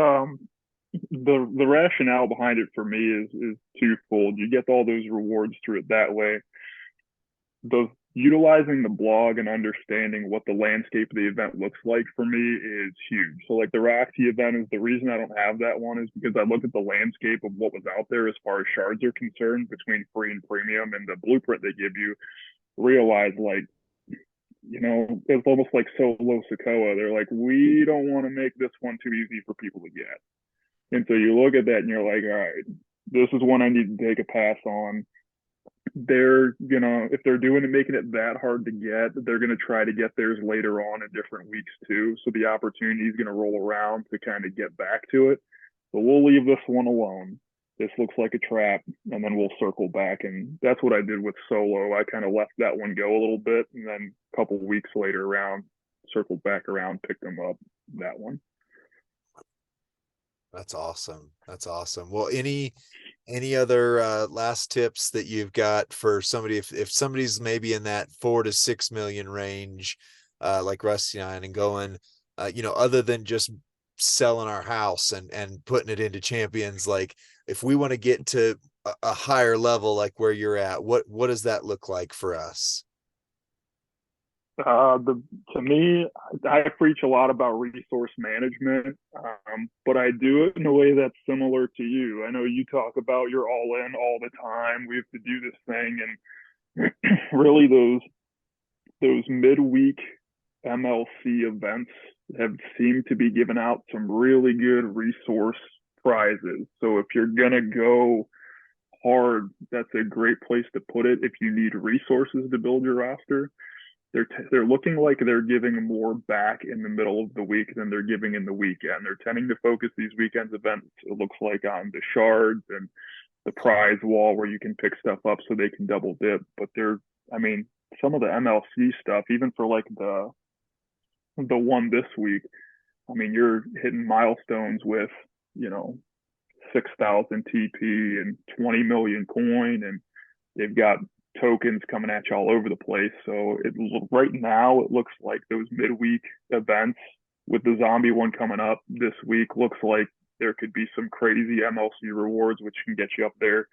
the rationale behind it for me is twofold. You get all those rewards through it that way. Utilizing the blog and understanding what the landscape of the event looks like for me is huge. So like the Roxy event is the reason I don't have that one, is because I look at the landscape of what was out there as far as shards are concerned between free and premium, and the blueprint they give you, realize like, it's almost like Solo Sokoa. They're like, we don't want to make this one too easy for people to get. And so you look at that and you're like, all right, this is one I need to take a pass on. If they're doing it, making it that hard to get, they're going to try to get theirs later on in different weeks too. So the opportunity is going to roll around to kind of get back to it. But we'll leave this one alone. This looks like a trap, and then we'll circle back. And that's what I did with Solo. I kind of left that one go a little bit, and then a couple weeks later around, circled back around, picked them up that one. That's awesome. That's awesome. Well, any other last tips that you've got for somebody if somebody's maybe in that 4 to 6 million range, like Rusty and I, and going, other than just selling our house and putting it into champions, like if we want to get to a higher level, like where you're at, what does that look like for us? To me, I preach a lot about resource management, but I do it in a way that's similar to you. I know you talk about you're all in all the time. We have to do this thing, and really those midweek MLC events have seemed to be giving out some really good resource prizes. So if you're gonna go hard, that's a great place to put it. If you need resources to build your roster, they're looking like they're giving more back in the middle of the week than they're giving in the weekend. They're tending to focus these weekends events, it looks like, on the shards and the prize wall where you can pick stuff up so they can double dip. But some of the MLC stuff, even for like the one this week, you're hitting milestones with, 6,000 TP and 20 million coin, and they've got tokens coming at you all over the place. So right now it looks like those midweek events with the zombie one coming up this week looks like there could be some crazy MLC rewards which can get you up there,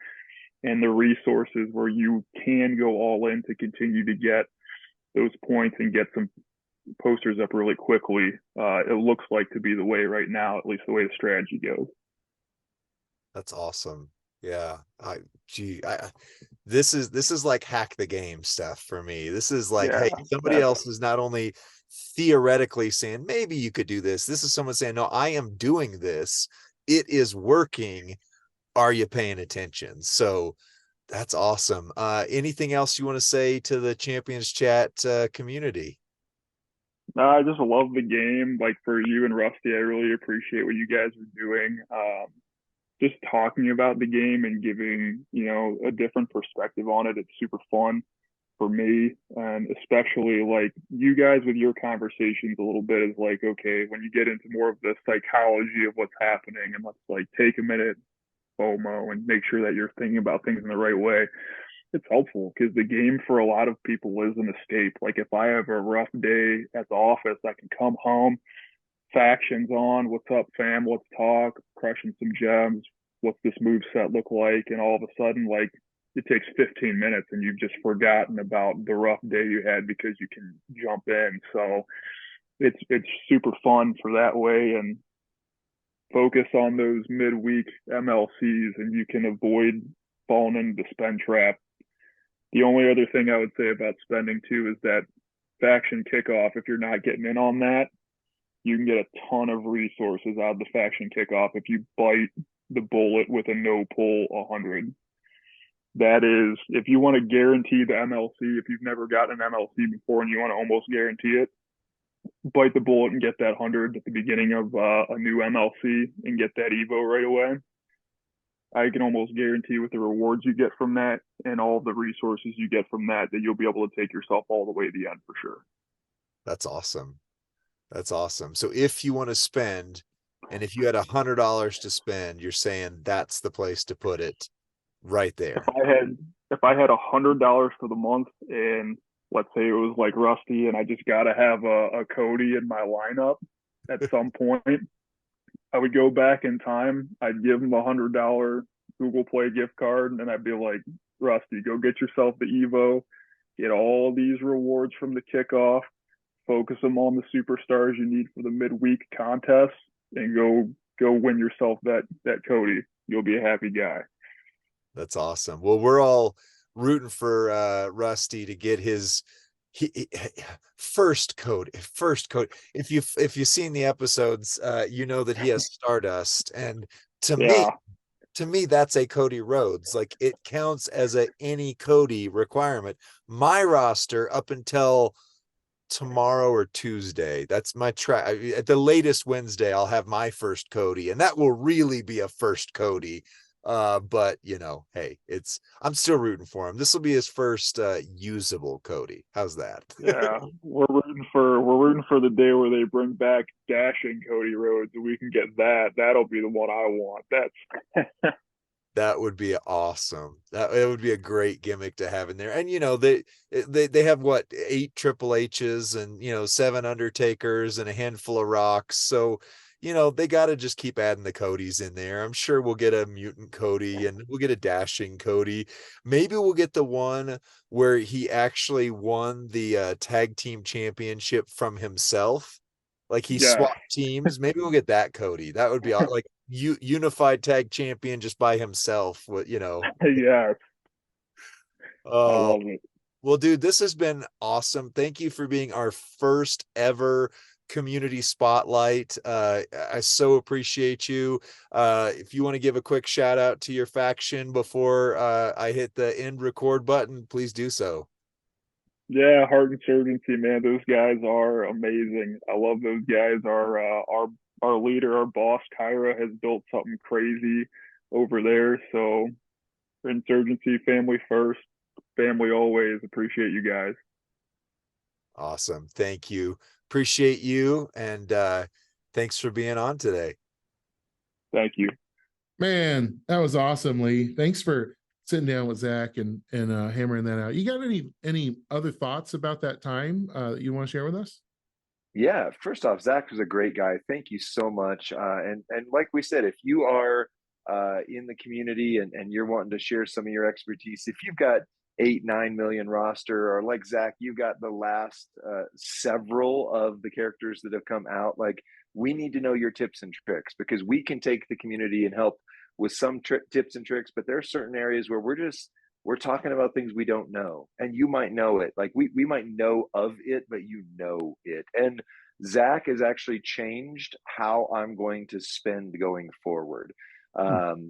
and the resources where you can go all in to continue to get those points and get some posters up really quickly. It looks like to be the way right now, at least the way the strategy goes. That's awesome. Yeah. This is like hack the game stuff for me. This is like, hey, somebody else is not only theoretically saying, maybe you could do this. This is someone saying, no, I am doing this. It is working. Are you paying attention? So that's awesome. Anything else you want to say to the Champions Chat community? I just love the game. Like for you and Rusty, I really appreciate what you guys are doing. Just talking about the game and giving, a different perspective on it. It's super fun for me. And especially like you guys with your conversations a little bit is like, okay, when you get into more of the psychology of what's happening, and let's like take a minute, FOMO, and make sure that you're thinking about things in the right way. It's helpful because the game for a lot of people is an escape. Like if I have a rough day at the office, I can come home, factions on, what's up fam, let's talk, crushing some gems, what's this move set look like, and all of a sudden like it takes 15 minutes and you've just forgotten about the rough day you had because you can jump in. So it's super fun for that way, and focus on those midweek MLCs and you can avoid falling into the spend trap. The only other thing I would say about spending too is that faction kickoff, if you're not getting in on that, you can get a ton of resources out of the faction kickoff if you bite the bullet with a no pull 100. That is, if you want to guarantee the MLC, if you've never gotten an MLC before and you want to almost guarantee it, bite the bullet and get that 100 at the beginning of a new MLC and get that Evo right away. I can almost guarantee with the rewards you get from that and all the resources you get from that you'll be able to take yourself all the way to the end for sure. That's awesome. That's awesome. So if you want to spend, and if you had $100 to spend, you're saying that's the place to put it right there. If I had $100 for the month, and let's say it was like Rusty and I just got to have a Cody in my lineup at some point, I would go back in time. I'd give him $100 Google Play gift card, and I'd be like, Rusty, go get yourself the Evo, get all these rewards from the kickoff, focus them on the superstars you need for the midweek contest, and go win yourself that Cody. You'll be a happy guy. That's awesome. Well, we're all rooting for Rusty to get his first code. If you've seen the episodes, you know that he has Stardust, and to me that's a Cody Rhodes. Like it counts as any Cody requirement. My roster up until tomorrow or Tuesday, that's my track. At the latest Wednesday I'll have my first Cody, and that will really be a first Cody. But hey, I'm still rooting for him. This will be his first usable Cody. How's that? Yeah, we're rooting for the day where they bring back dashing Cody Rhodes, and we can get that. That'll be the one I want. That's That would be awesome. It would be a great gimmick to have in there. And they have what, 8 Triple H's and 7 Undertakers and a handful of Rocks. So they got to just keep adding the Codys in there. I'm sure we'll get a mutant Cody and we'll get a dashing Cody. Maybe we'll get the one where he actually won the tag team championship from himself. Like he swapped teams. Maybe we'll get that Cody. That would be like unified tag champion just by himself. Yeah. I love it. Well, dude, this has been awesome. Thank you for being our first ever community spotlight. I so appreciate you. If you want to give a quick shout out to your faction before I hit the end record button, please do so. Yeah, Heart Insurgency, man, those guys are amazing. I love those guys. Our leader, our boss, Kyra, has built something crazy over there. So Insurgency, family first, family always. Appreciate you guys. Awesome. Thank you. Appreciate you. And thanks for being on today. Thank you. Man, that was awesome, Lee. Thanks for sitting down with Zach and hammering that out. You got any other thoughts about that time that you want to share with us? Yeah, first off, Zach was a great guy. Thank you so much. And like we said, if you are in the community and you're wanting to share some of your expertise, if you've got 8-9 million roster, or like Zach, you've got the last several of the characters that have come out, like we need to know your tips and tricks, because we can take the community and help with some tips and tricks, but there are certain areas where we're talking about things we don't know, and you might know it. Like we might know of it, but you know it. And Zach has actually changed how I'm going to spend going forward.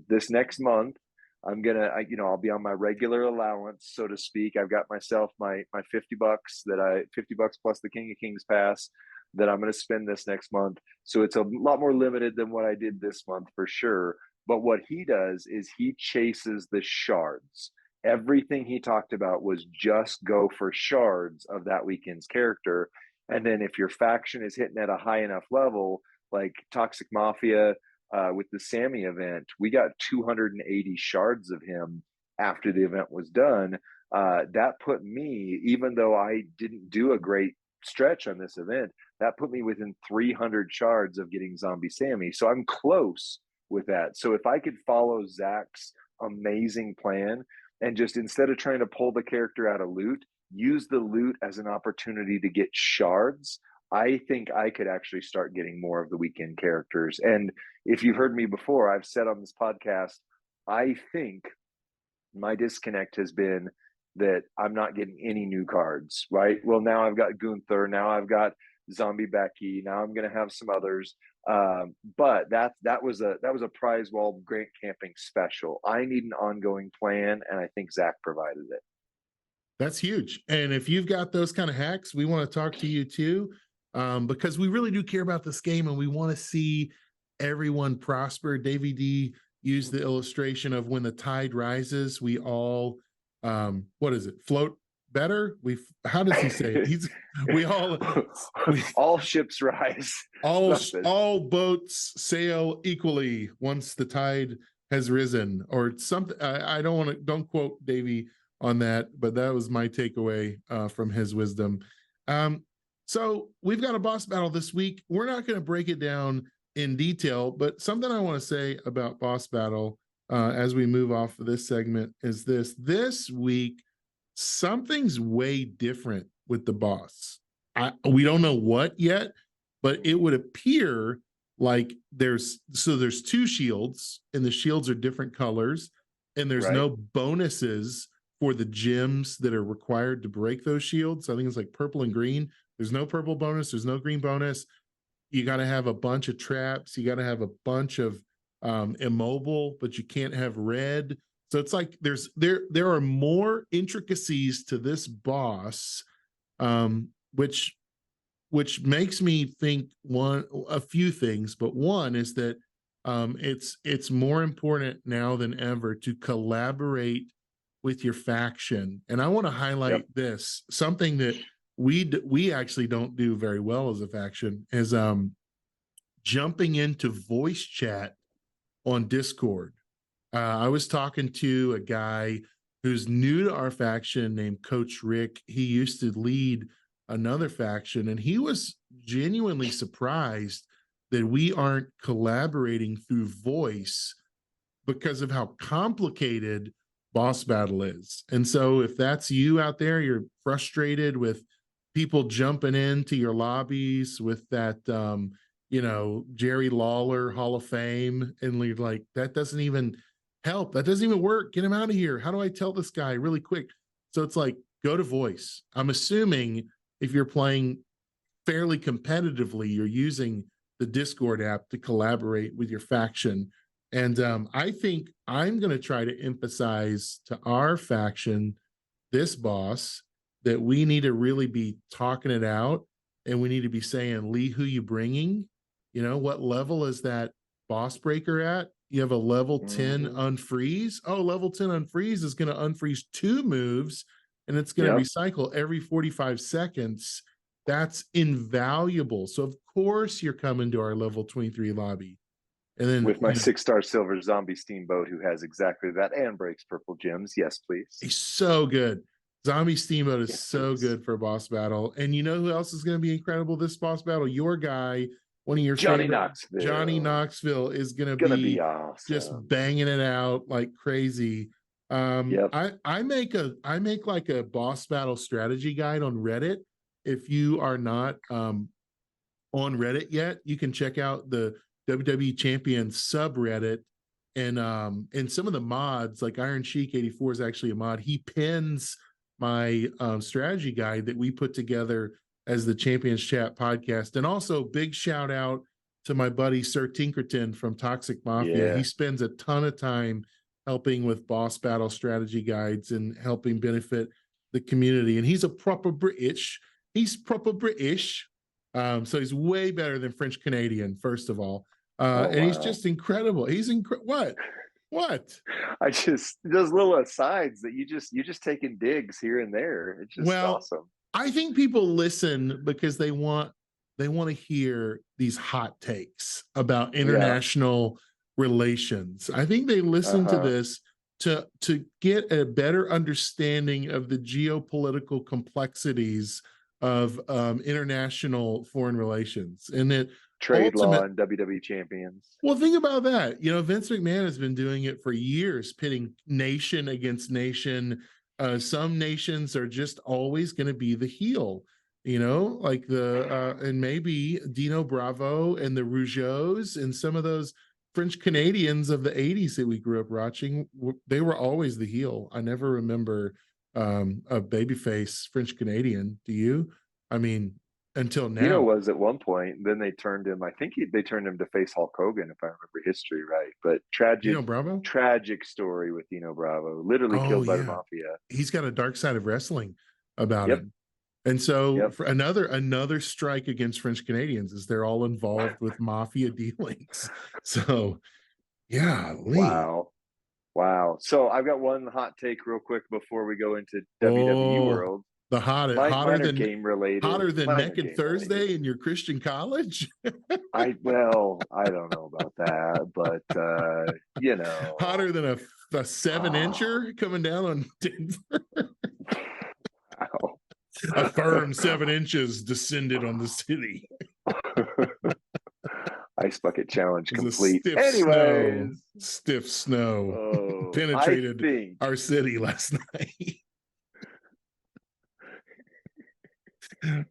This next month, I'll be on my regular allowance, so to speak. I've got myself my $50 $50 plus the King of Kings pass that I'm going to spend this next month. So it's a lot more limited than what I did this month for sure. But what he does is he chases the shards. Everything he talked about was just go for shards of that weekend's character. And then if your faction is hitting at a high enough level, like Toxic Mafia with the Sammy event, we got 280 shards of him after the event was done. That put me, even though I didn't do a great stretch on this event, that put me within 300 shards of getting Zombie Sammy. So I'm close with that. So if I could follow Zach's amazing plan and just, instead of trying to pull the character out of loot, use the loot as an opportunity to get shards, I think I could actually start getting more of the weekend characters. And if you've heard me before, I've said on this podcast, I think my disconnect has been that I'm not getting any new cards, right? Well, now I've got Gunther, now I've got Zombie Becky, now I'm going to have some others. But that was a prize wall grant camping special. I need an ongoing plan, and I think Zach provided it. That's huge. And if you've got those kind of hacks, we want to talk to you too, because we really do care about this game and we want to see everyone prosper. Davey D used the illustration of when the tide rises, we all, what is it? Float better. How does he say it? All ships rise. All boats sail equally once the tide has risen, or something. I don't quote Davey on that, but that was my takeaway from his wisdom. So we've got a boss battle this week. We're not going to break it down in detail, but something I want to say about boss battle as we move off of this segment is this week, something's way different with the boss. We don't know what yet, but it would appear like there's 2 shields, and the shields are different colors, and there's no bonuses for the gems that are required to break those shields. I think it's like purple and green. There's no purple bonus. There's no green bonus. You got to have a bunch of traps. You got to have a bunch of immobile, but you can't have red. So it's like there are more intricacies to this boss, which makes me think a few things. But one is that It's more important now than ever to collaborate with your faction. And I want to highlight this, something that we actually don't do very well as a faction, is jumping into voice chat on Discord. I was talking to a guy who's new to our faction named Coach Rick. He used to lead another faction, and he was genuinely surprised that we aren't collaborating through voice because of how complicated boss battle is. And so if that's you out there, you're frustrated with people jumping into your lobbies with that Jerry Lawler Hall of Fame, and you're like, that doesn't even help, that doesn't even work, get him out of here, how do I tell this guy really quick? So it's like, go to voice. I'm assuming if you're playing fairly competitively, you're using the Discord app to collaborate with your faction. And I think I'm going to try to emphasize to our faction, this boss, that we need to really be talking it out, and we need to be saying, Lee, who you bringing? What level is that boss breaker at? You have a level 10 unfreeze. Oh, level 10 unfreeze is going to unfreeze 2 moves, and it's going to recycle every 45 seconds. That's invaluable. So of course you're coming to our level 23 lobby. And then with my 6-star silver zombie steamboat, who has exactly that and breaks purple gems. Yes, please. He's so good. Zombie steamboat is so good for boss battle. And you know who else is going to be incredible this boss battle? Your guy, one of your Johnny favorite, Knoxville. Johnny Knoxville is going to be awesome. Just banging it out like crazy. I make like a boss battle strategy guide on Reddit. If you are not on Reddit yet, you can check out the WWE Champions subreddit, and some of the mods, like Iron Sheik 84 is actually a mod. He pins my strategy guide that we put together as the Champions Chat podcast. And also big shout out to my buddy Sir Tinkerton from Toxic Mafia. He spends a ton of time helping with boss battle strategy guides and helping benefit the community. And he's a proper British. So he's way better than French Canadian, first of all. And he's just incredible. He's what? I just, those little asides that you're just taking digs here and there. It's just awesome. I think people listen because they want to hear these hot takes about international relations. I think they listen to this to get a better understanding of the geopolitical complexities of international foreign relations, and that trade law and WWE champions. Well, think about that. Vince McMahon has been doing it for years, pitting nation against nation. Some nations are just always going to be the heel, like and maybe Dino Bravo and the Rougeaus and some of those French Canadians of the 80s that we grew up watching. They were always the heel. I never remember a babyface French Canadian. Do you? I mean, until now. Dino was at one point, then they turned him, I think they turned him to face Hulk Hogan, if I remember history right. But tragic story with Dino Bravo, literally killed by the mafia. He's got a dark side of wrestling about him. And so for another strike against French Canadians is they're all involved with mafia dealings. So Wow. So I've got one hot take real quick before we go into WWE world. The hotter than game related, hotter than Naked Thursday related. In your Christian college. I don't know about that, but hotter than a 7-incher coming down on Denver. Wow. A firm 7 inches descended on the city. Ice bucket challenge complete. Anyways, stiff snow penetrated our city last night.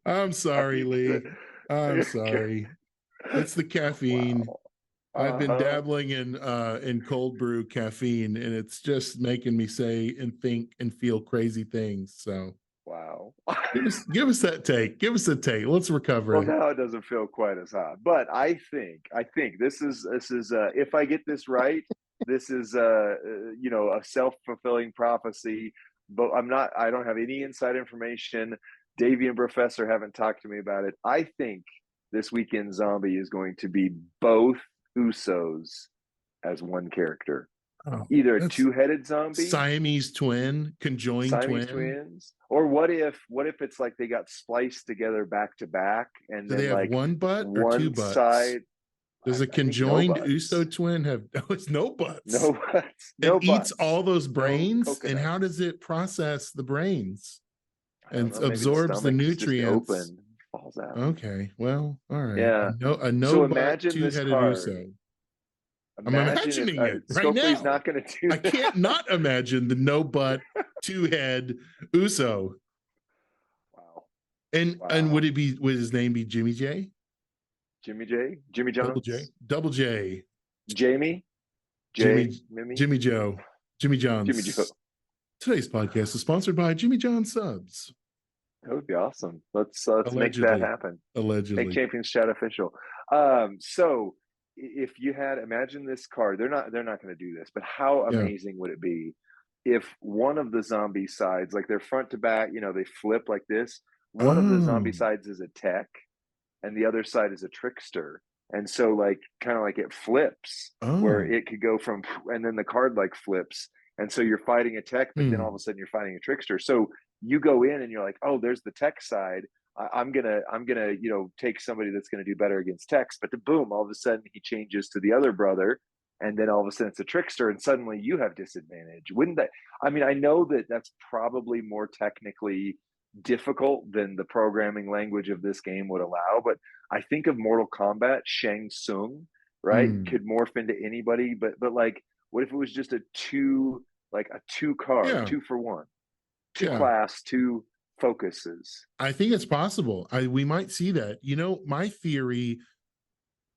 I'm sorry, Lee. I'm sorry. It's the caffeine. Wow. I've been dabbling in cold brew caffeine, and it's just making me say and think and feel crazy things. So wow. give us that take. Give us a take. Let's recover. Well, now it doesn't feel quite as hot, but I think this is if I get this right, this is a self-fulfilling prophecy. But I don't have any inside information. Davey and Professor haven't talked to me about it. I think this weekend zombie is going to be both Usos as one character. Oh, Either a that's two-headed zombie, Siamese twin, conjoined Siamese twin. twins, or what if it's like they got spliced together back to back, and Do then they have like one butt or two one butts? side. Does a I think no conjoined butts. USO twin have it's no butts? No butts. It No eats butts. all those No brains, and how coconuts. does it process the brains I don't and know. Maybe the absorbs the stomach's just nutrients? open, falls out. Okay, well, all right. Yeah. A no So butt imagine this two-headed card. USO. I'm Imagine if imagining it right Stokely's now. not going to do I that. can't not imagine the no butt two-head USO. Wow. And would his name be Jimmy J? Jimmy J? Jimmy Jones? Double J. Jamie? Jimmy Joe. Jimmy John's. Jimmy Joe. Today's podcast is sponsored by Jimmy John Subs. That would be awesome. Let's make that happen. Allegedly. Make Champions Chat official. So if you imagine this card, they're not going to do this, but how amazing would it be if one of the zombie sides, like they're front to back, they flip like this. One of the zombie sides is a tech and the other side is a trickster. And so like kind of like it flips where it could go from, and then the card like flips. And so you're fighting a tech, but then all of a sudden you're fighting a trickster. So you go in and you're like, oh, there's the tech side. I'm gonna take somebody that's gonna do better against techs. But boom, all of a sudden he changes to the other brother, and then all of a sudden it's a trickster, and suddenly you have disadvantage. Wouldn't that? I mean, I know that that's probably more technically difficult than the programming language of this game would allow, but I think of Mortal Kombat, Shang Tsung, right? Could morph into anybody, but like, what if it was just a two card, 2 for 1, 2 class, 2 focuses? I think it's possible. We might see that. My theory,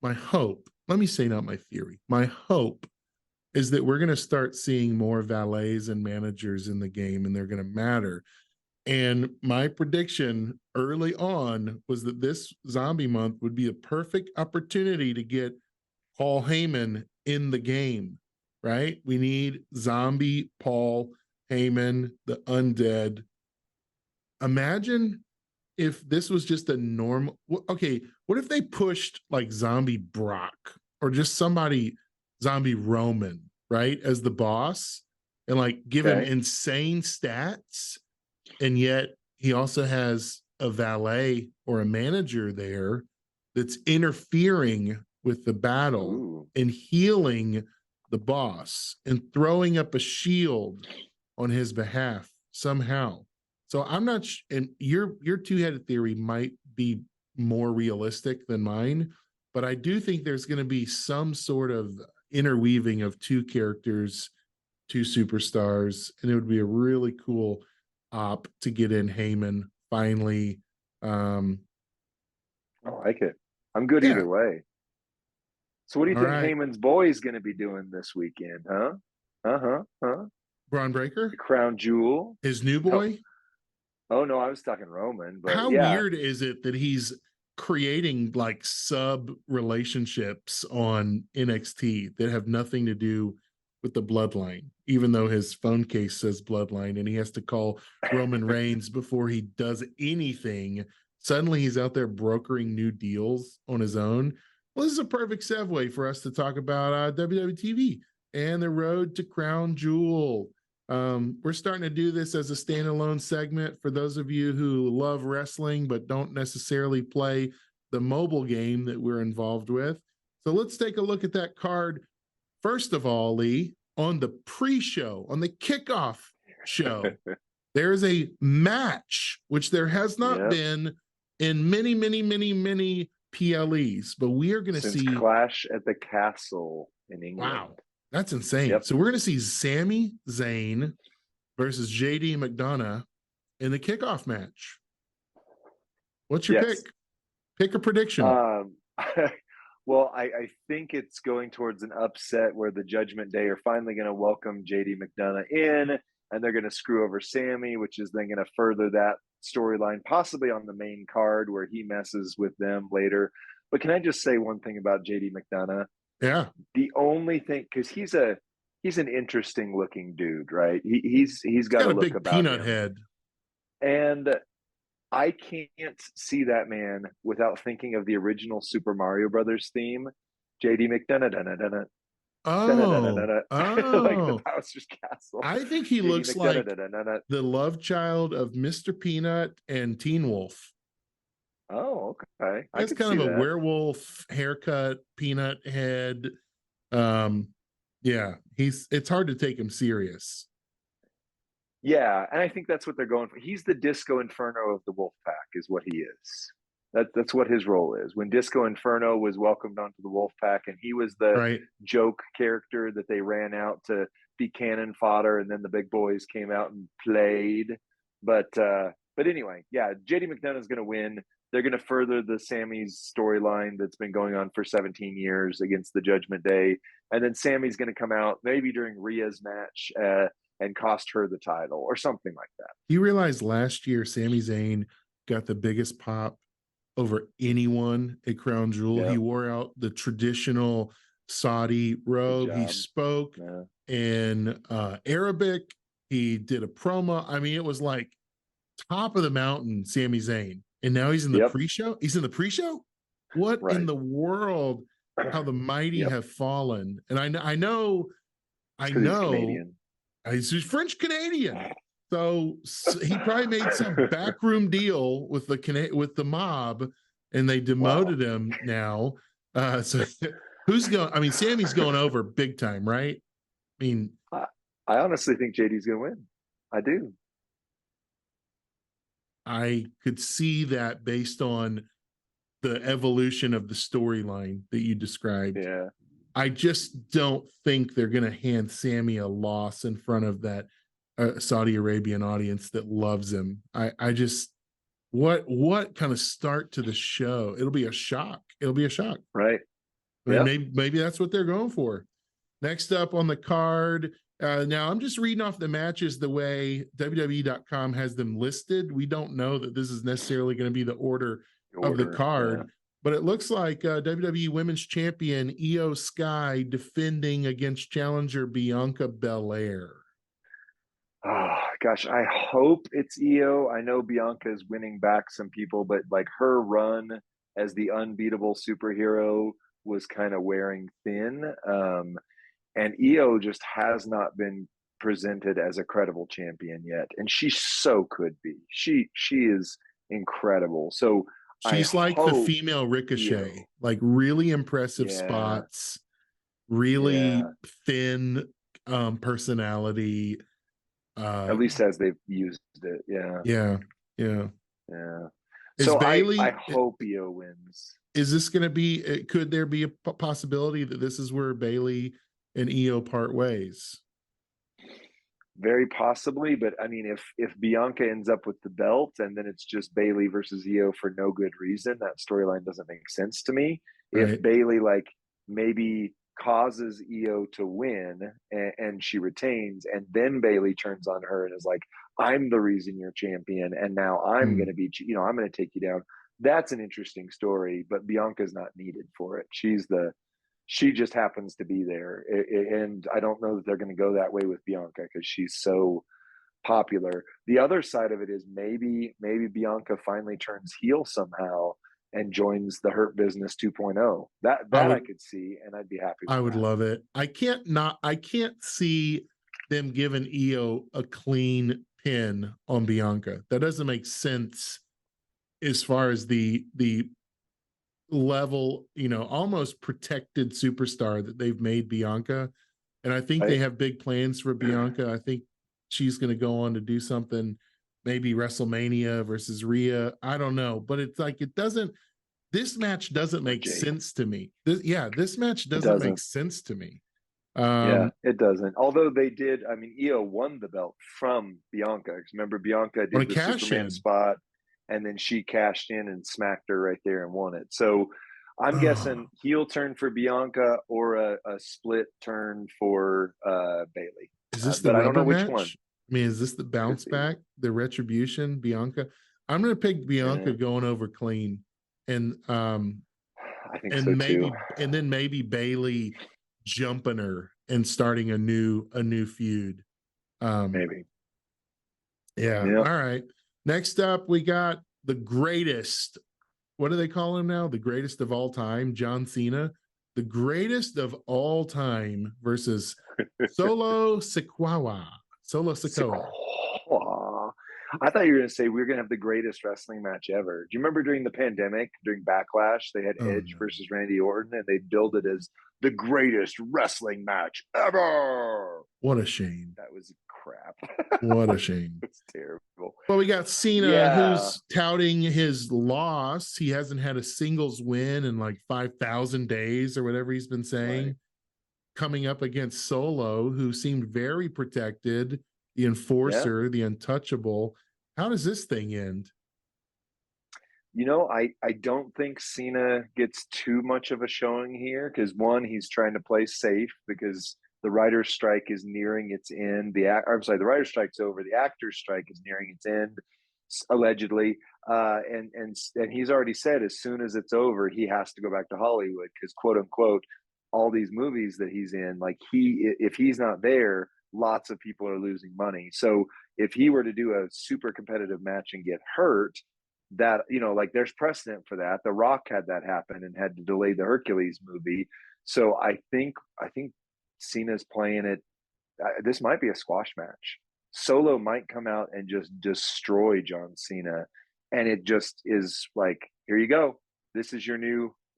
my hope, let me say not my theory, my hope is that we're going to start seeing more valets and managers in the game, and they're going to matter. And my prediction early on was that this zombie month would be a perfect opportunity to get Paul Heyman in the game, right? We need zombie Paul Heyman, the Undead. Imagine if this was just a normal, okay, what if they pushed like zombie Brock or just somebody, zombie Roman, right, as the boss, and like give him insane stats, and yet he also has a valet or a manager there that's interfering with the battle and healing the boss and throwing up a shield on his behalf somehow. So I'm not, and your two-headed theory might be more realistic than mine, but I do think there's going to be some sort of interweaving of 2 characters, 2 superstars, and it would be a really cool op to get in Heyman finally. I like it. I'm good either way. So what do you think Heyman's boy is going to be doing this weekend, huh? Braun Breaker? The crown jewel? His new boy? Oh no, I was talking Roman. But how weird is it that he's creating like sub relationships on NXT that have nothing to do with the bloodline, even though his phone case says bloodline and he has to call Roman Reigns before he does anything. Suddenly he's out there brokering new deals on his own. Well, this is a perfect segue for us to talk about WWE TV and the road to Crown Jewel. We're starting to do this as a standalone segment for those of you who love wrestling but don't necessarily play the mobile game that we're involved with. So let's take a look at that card. First of all, Lee, on the pre-show, on the kickoff show, there is a match, which there has not been in many, many, many, many PLEs, but we are going to see Clash at the Castle in England. Wow, that's insane. So we're going to see Sami Zayn versus JD McDonough in the kickoff match. What's your pick? Pick a prediction. Well, I think it's going towards an upset where the Judgment Day are finally going to welcome JD McDonough in, and they're going to screw over Sammy, which is then going to further that storyline, possibly on the main card where he messes with them later. But can I just say one thing about JD McDonough? Yeah. The only thing, because he's an interesting looking dude, right? He's got a look big about peanut him. head. And I can't see that man without thinking of the original Super Mario Brothers theme, JD McDonough. Oh, like the oh. Bowser's Castle. I think he JD looks like McDonough. the love child of Mr. Peanut and Teen Wolf. Oh, okay. He I has could kind see of a that. werewolf haircut, peanut head. Yeah, it's hard to take him serious. Yeah, and I think that's what they're going for. He's the Disco Inferno of the Wolf Pack, is what he is. That's what his role is. When Disco Inferno was welcomed onto the Wolf Pack, and he was the Right. joke character that they ran out to be cannon fodder, and then the big boys came out and played. But anyway, yeah, JD McDonough is going to win. They're going to further the Sammy's storyline that's been going on for 17 years against the Judgment Day, and then Sammy's going to come out maybe during Rhea's match. And cost her the title or something like that. You realize last year Sami Zayn got the biggest pop over anyone at Crown Jewel. Yep. He wore out the traditional Saudi robe. He spoke in Arabic. He did a promo. I mean, it was like top of the mountain, Sami Zayn. And now he's in the pre-show. He's in the pre-show. What in the world? How the mighty have fallen. And I know. He's Canadian. He's French Canadian, so he probably made some backroom deal with the mob, and they demoted him now. So who's going? I mean, Sammy's going over big time, right? I mean, I honestly think JD's going to win. I do. I could see that based on the evolution of the storyline that you described. Yeah. I just don't think they're going to hand Sammy a loss in front of that Saudi Arabian audience that loves him. I just, what kind of start to the show? It'll be a shock. Right. I mean, maybe that's what they're going for. Next up on the card. Now I'm just reading off the matches the way WWE.com has them listed. We don't know that this is necessarily going to be the order of the card. Yeah. But it looks like WWE Women's Champion Io Sky defending against challenger Bianca Belair. Oh, gosh, I hope it's Io. I know Bianca is winning back some people, but like her run as the unbeatable superhero was kind of wearing thin. And Io just has not been presented as a credible champion yet. And she so could be. She is incredible. So she's like the female Ricochet, like really impressive spots, really thin personality. At least as they've used it. Yeah. So Bayley, I hope Io wins. Is this going to be, could there be a possibility that this is where Bayley and Io part ways? Very possibly, but I mean, if Bianca ends up with the belt and then it's just Bayley versus Io for no good reason, that storyline doesn't make sense to me. Right. If Bayley like maybe causes Io to win and she retains, and then Bayley turns on her and is like, "I'm the reason you're champion, and now I'm going to beat you. I'm going to take you down." That's an interesting story, but Bianca's not needed for it. She just happens to be there. And I don't know that they're going to go that way with Bianca because she's so popular. The other side of it is maybe Bianca finally turns heel somehow and joins the Hurt Business 2.0. That I could see, and I'd be happy with I would that. love it. I can't see them giving Io a clean pin on Bianca. That doesn't make sense as far as the level, almost protected superstar that they've made Bianca. And I think they have big plans for Bianca. I think she's going to go on to do something, maybe WrestleMania versus Rhea. I don't know, but it's like, this match doesn't make sense to me. This match doesn't make sense to me. It doesn't. Although they did, I mean, Io won the belt from Bianca. Remember, Bianca did the Superman spot, and then she cashed in and smacked her right there and won it. So I'm guessing heel turn for Bianca or a split turn for Bayley. Is this the rubber match? Which one. I mean, is this the bounce back, the retribution, Bianca? I'm going to pick Bianca going over clean. And I think so too. And then maybe Bayley jumping her and starting a new feud. Maybe. Yeah. All right. Next up, we got the greatest. What do they call him now? The greatest of all time, John Cena, the greatest of all time versus Solo Sikoa. Solo Sikoa. Aw. I thought you were going to say we were going to have the greatest wrestling match ever. Do you remember during the pandemic, during Backlash, they had Edge versus Randy Orton, and they billed it as the greatest wrestling match ever? What a shame. That was crap. What a shame. It's terrible. Well, we got Cena, who's touting his loss. He hasn't had a singles win in like 5,000 days or whatever he's been saying. Right. Coming up against Solo, who seemed very protected, the enforcer, the untouchable. How does this thing end? You know, I don't think Cena gets too much of a showing here because, one, he's trying to play safe because the writer's strike is nearing its end. The writer's strike's over. The actor's strike is nearing its end, allegedly. And he's already said as soon as it's over, he has to go back to Hollywood because, quote unquote, all these movies that he's in, like if he's not there, lots of people are losing money. So if he were to do a super competitive match and get hurt, that, you know, like there's precedent for that. The Rock had that happen and had to delay the Hercules movie. So I think Cena's playing it. This might be a squash match. Solo might come out and just destroy John Cena. And it just is like, here you go. This is your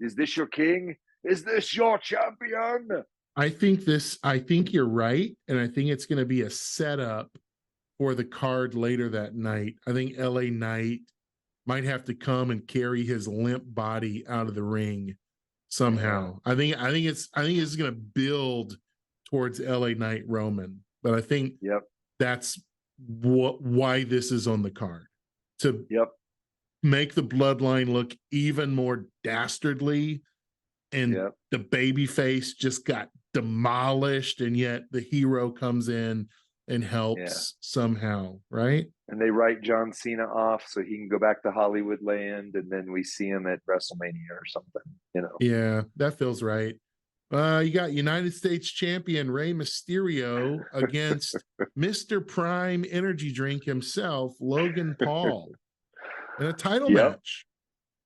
is this your king? Is this your champion? I think you're right. And I think it's going to be a setup for the card later that night. I think LA Knight might have to come and carry his limp body out of the ring somehow. I think it's going to build towards LA Knight Roman, but I think that's why this is on the card, to make the bloodline look even more dastardly, and the baby face just got demolished, and yet the hero comes in and helps somehow, right? And they write John Cena off so he can go back to Hollywood land, and then we see him at WrestleMania or something, you know? Yeah, that feels right. You got United States champion Rey Mysterio against Mr. Prime Energy Drink himself, Logan Paul, in a title match.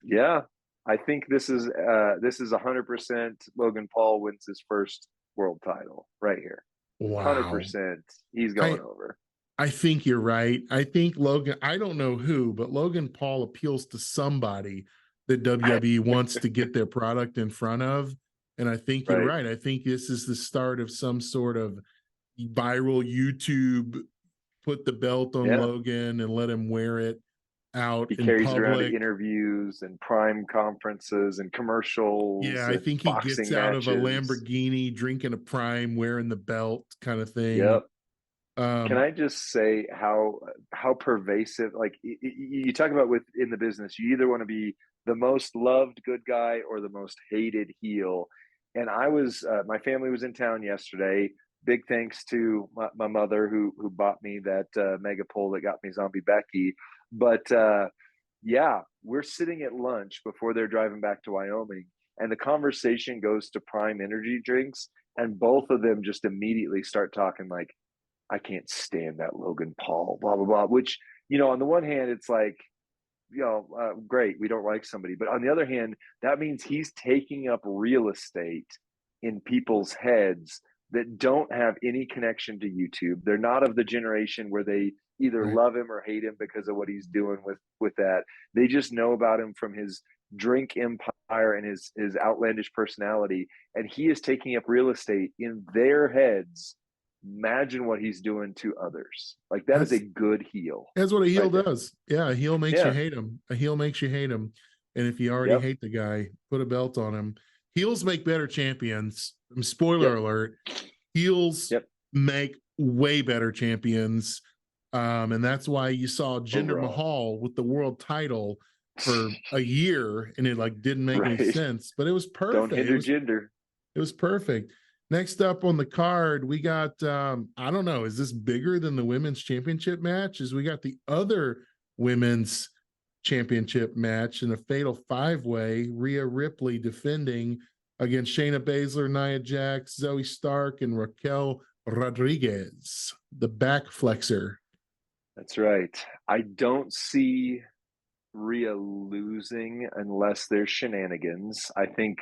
Yeah, I think this is 100% Logan Paul wins his first world title right here. Wow. 100%. He's going over. I think you're right. I think Logan, I don't know who, but Logan Paul appeals to somebody that WWE wants to get their product in front of. And I think you're right. I think this is the start of some sort of viral YouTube, put the belt on Logan and let him wear it out he in carries public. Around to interviews and Prime conferences and commercials. Yeah, I think he gets out of a Lamborghini, drinking a Prime, wearing the belt kind of thing. Yep. Can I just say how pervasive, like you talk about in the business, you either want to be the most loved good guy or the most hated heel. And I was, my family was in town yesterday. Big thanks to my mother who bought me that mega pole that got me Zombie Becky. But we're sitting at lunch before they're driving back to Wyoming, and the conversation goes to Prime energy drinks, and both of them just immediately start talking like, I can't stand that Logan Paul, blah, blah, blah, which, you know, on the one hand, it's like, you know, great, we don't like somebody. But on the other hand, that means he's taking up real estate in people's heads that don't have any connection to YouTube. They're not of the generation where they either love him or hate him because of what he's doing with that. They just know about him from his drink empire and his outlandish personality. And he is taking up real estate in their heads. Imagine what he's doing to others. Like that's a good heel. That's what a heel does. Yeah, a heel makes you hate him. A heel makes you hate him. And if you already hate the guy, put a belt on him. Heels make better champions. Spoiler alert. Heels make way better champions. And that's why you saw Jinder Mahal with the world title for a year, and it like didn't make any sense, but it was perfect. Don't hinder Jinder. It was perfect. Next up on the card, we got, I don't know, is this bigger than the women's championship match? Is we got the other women's championship match in a fatal five-way, Rhea Ripley defending against Shayna Baszler, Nia Jax, Zoe Stark, and Raquel Rodriguez, the back flexor. That's right. I don't see Rhea losing unless there's shenanigans. I think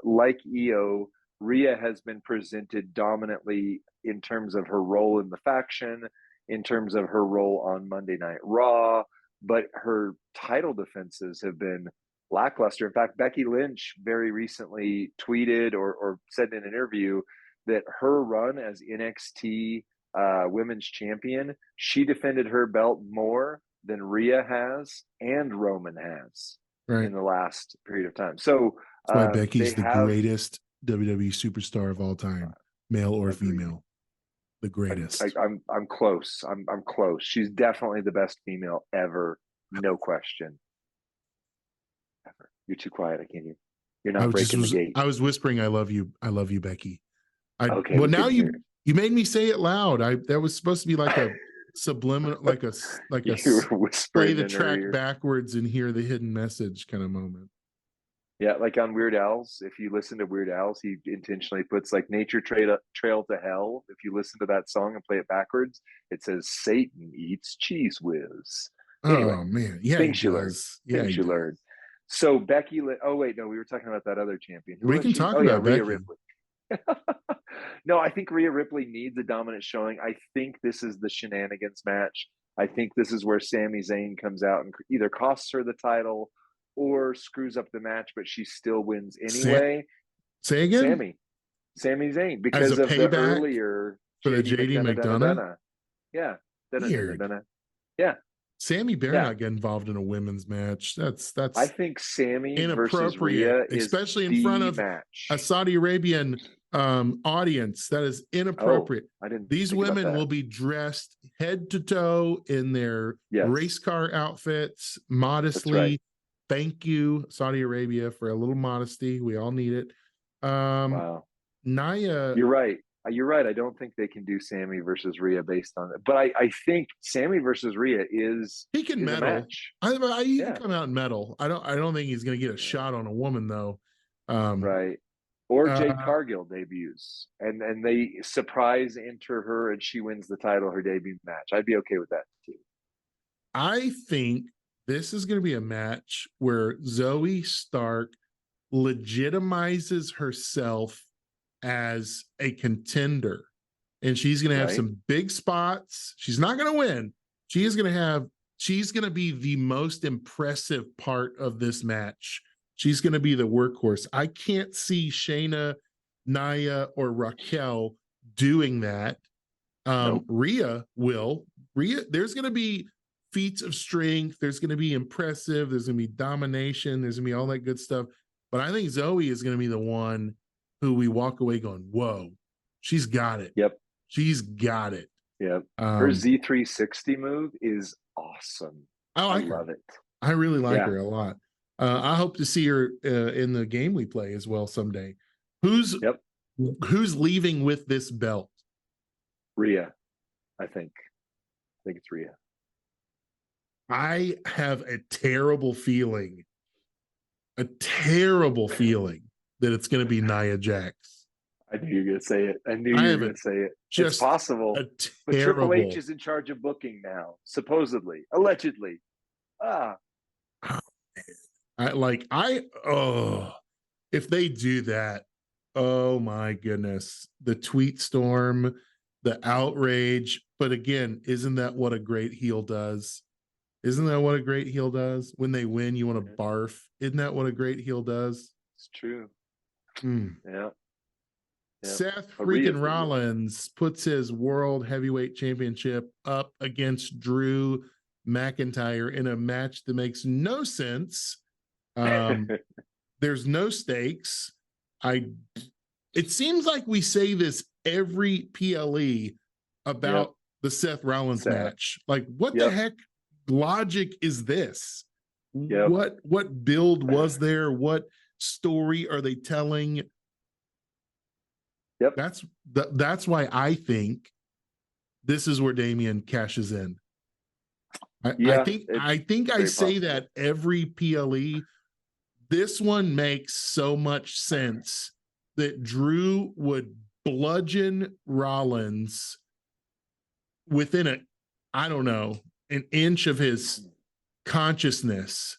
like Io, Rhea has been presented dominantly in terms of her role in the faction, in terms of her role on Monday Night Raw, but her title defenses have been lackluster. In fact, Becky Lynch very recently tweeted or said in an interview that her run as NXT women's champion, she defended her belt more than Rhea has and Roman has in the last period of time. So that's why Becky's the greatest WWE superstar of all time, male or female. The greatest. I'm close. I'm close. She's definitely the best female ever, no question. Ever. You're too quiet. I can't hear. You're not breaking the gate. I was whispering, "I love you. I love you, Becky." Okay. Well, now you made me say it loud. That was supposed to be like a subliminal, like a play the track backwards and hear the hidden message kind of moment. Yeah, like on Weird Al's, if you listen to Weird Al's, he intentionally puts like Nature Trail to Hell. If you listen to that song and play it backwards, it says Satan eats cheese whiz. Anyway, oh man, yeah, things you learn. Yeah, things you learn. So Becky, oh wait, no, we were talking about that other champion. We can talk about Becky. Rhea Ripley. No, I think Rhea Ripley needs a dominant showing. I think this is the shenanigans match. I think this is where Sami Zayn comes out and either costs her the title or screws up the match, but she still wins anyway. Say again? Sami Zayn, because of the earlier for the JD McDonough. Yeah. Weird. Yeah. Sammy better not get involved in a women's match. That's I think Sammy inappropriate, versus Rhea especially in front of a Saudi Arabian audience. That is inappropriate. These women will be dressed head to toe in their race car outfits, modestly. Thank you, Saudi Arabia, for a little modesty. We all need it. Wow. Nia. You're right. I don't think they can do Sammy versus Rhea based on it. But I think Sammy versus Rhea is he can medal. Match. He can come out and medal. I don't think he's going to get a shot on a woman though. Right. Or Jade Cargill debuts and they surprise enter her and she wins the title her debut match. I'd be okay with that too. I think this is going to be a match where Zoe Stark legitimizes herself as a contender, and she's going to have some big spots. She's not going to win. She's going to be the most impressive part of this match. She's going to be the workhorse. I can't see Shayna, Nia, or Raquel doing that. Nope. Rhea will. There's going to be feats of strength. There's going to be impressive. There's going to be domination. There's going to be all that good stuff. But I think Zoe is going to be the one who we walk away going, whoa, she's got it. Yep. She's got it. Yep. Her Z360 move is awesome. I love it. I really like her a lot. I hope to see her in the game we play as well someday. Who's leaving with this belt? Rhea, I think. It's Rhea. I have a terrible feeling that it's going to be Nia Jax. I knew you were going to say it. It's possible. But Triple H is in charge of booking now, supposedly, allegedly. If they do that, oh my goodness, the tweet storm, the outrage. But again, isn't that what a great heel does? Isn't that what a great heel does? When they win, you want to barf. Isn't that what a great heel does? It's true. Yeah. Seth freaking Rollins puts his World Heavyweight Championship up against Drew McIntyre in a match that makes no sense. There's no stakes. It seems like we say this every PLE about the Seth Rollins match. Like, what the heck logic is this? What build was there? What story are they telling? That's why I think this is where Damian cashes in. I think I say that every PLE. This one makes so much sense that Drew would bludgeon Rollins within an inch of his consciousness,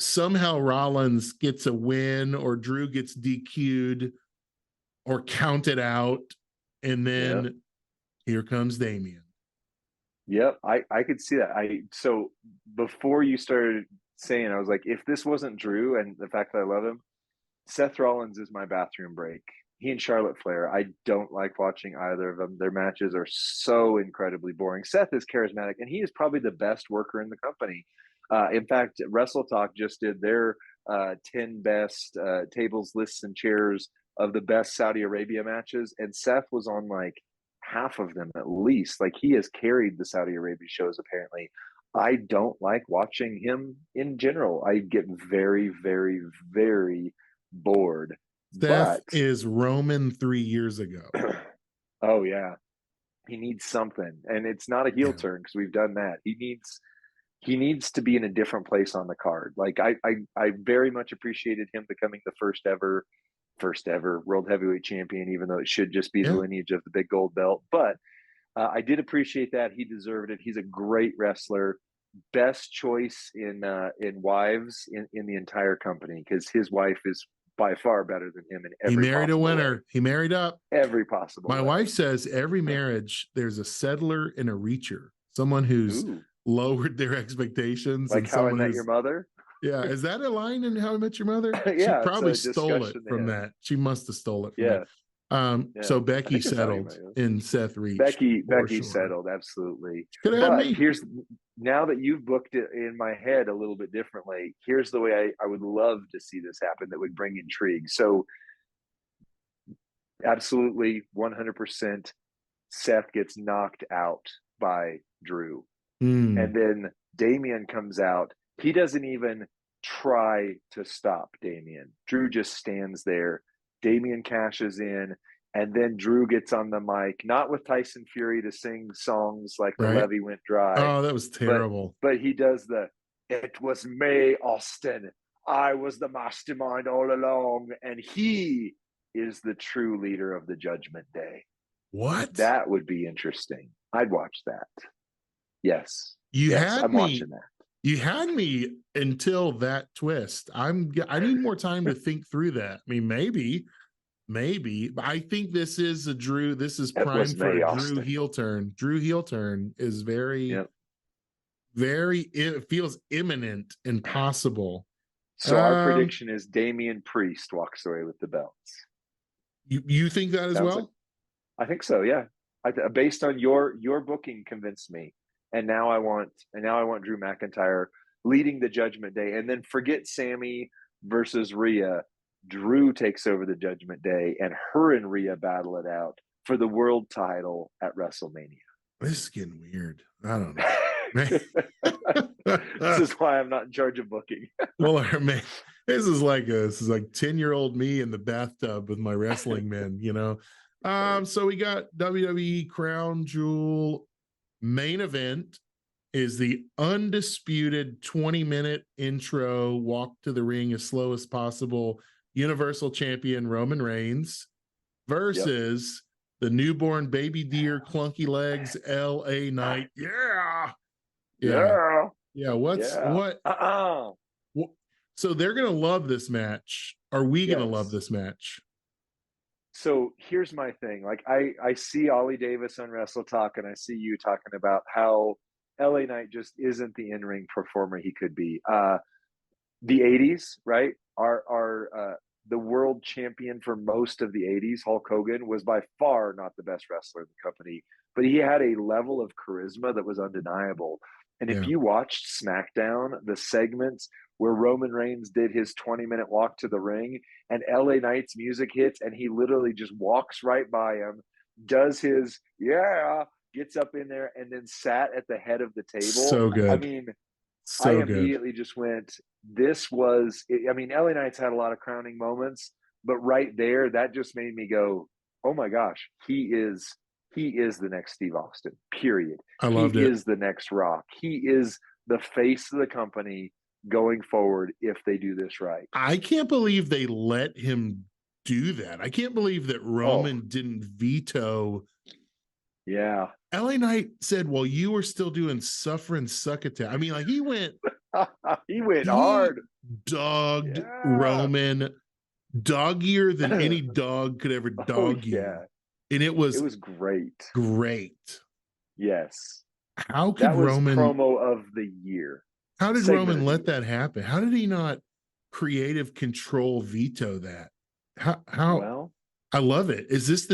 somehow Rollins gets a win or Drew gets DQ'd or counted out, and then here comes Damian. Yep, I could see that. So before you started saying, I was like, if this wasn't Drew and the fact that I love him, Seth Rollins is my bathroom break. He and Charlotte Flair, I don't like watching either of them. Their matches are so incredibly boring. Seth is charismatic, and he is probably the best worker in the company. In fact, Wrestle Talk just did their 10 best tables, lists, and chairs of the best Saudi Arabia matches, and Seth was on like half of them at least. Like, he has carried the Saudi Arabia shows apparently. I don't like watching him in general. I get very, very, very bored. Seth is Roman 3 years ago. Oh yeah, he needs something, and it's not a heel turn because we've done that. He needs to be in a different place on the card. Like, I very much appreciated him becoming the first ever world heavyweight champion, even though it should just be the lineage of the big gold belt. But I did appreciate that. He deserved it. He's a great wrestler. Best choice in wives in the entire company, because his wife is by far better than him in every. He married a winner. Way. He married up every possible. My wife says every marriage there's a settler and a reacher, someone who's lowered their expectations. Like and How I Met Your Mother. Yeah, is that a line in How I Met Your Mother? Yeah, she probably stole it from that. She must have stole it from that. So Becky settled in Seth Reach. Becky settled, absolutely. But here's, now that you've booked it in my head a little bit differently, here's the way I would love to see this happen that would bring intrigue. So absolutely 100% Seth gets knocked out by Drew. And then Damian comes out. He doesn't even try to stop Damian. Drew just stands there. Damian cashes in, and then Drew gets on the mic, not with Tyson Fury to sing songs like The Levee Went Dry. Oh, that was terrible. But he does "It was me, Austin. I was the mastermind all along, and he is the true leader of the Judgment Day." What? That would be interesting. I'd watch that. Yes. I'm watching that. You had me until that twist. I need more time to think through that. I mean, maybe, but I think this is a Drew. This is prime for a Drew heel turn. Drew heel turn is very, it feels imminent and possible. So our prediction is Damian Priest walks away with the belts. You think that as well? I think so. Yeah. Based on your booking convinced me. And now I want Drew McIntyre leading the Judgment Day, and then forget Sammy versus Rhea. Drew takes over the Judgment Day, and her and Rhea battle it out for the world title at WrestleMania. This is getting weird. I don't know. This is why I'm not in charge of booking. Well, man, this is like 10-year-old me in the bathtub with my wrestling men, you know. So we got WWE Crown Jewel. Main event is the undisputed 20-minute intro walk to the ring as slow as possible Universal Champion Roman Reigns versus the newborn baby deer clunky legs LA Knight. So they're gonna love this match. Are we gonna love this match? So here's my thing. Like, I see Ollie Davis on Wrestle Talk, and I see you talking about how LA Knight just isn't the in-ring performer he could be. The 80s, right? Are the world champion for most of the 80s, Hulk Hogan, was by far not the best wrestler in the company, but he had a level of charisma that was undeniable. And if you watched SmackDown, the segments where Roman Reigns did his 20-minute walk to the ring and LA Knight's music hits and he literally just walks right by him, does his, gets up in there and then sat at the head of the table. So good. I mean, I immediately just went, LA Knight's had a lot of crowning moments, but right there, that just made me go, oh my gosh, he is the next Steve Austin, period. I loved it. He is the next Rock. He is the face of the company going forward if they do this right. I can't believe they let him do that. I can't believe that Roman didn't veto. Yeah. LA Knight said, well, you were still doing Suffer and Succotash. I mean, like, he went He went He hard. dogged Yeah. Roman doggier than any dog could ever Oh dog you. yeah. And it It was was great. great. Yes. How could That was Roman, promo of the year. how did Segment Roman of the let year. that happen? How did he not creative control veto that? How Well, I love it. Is this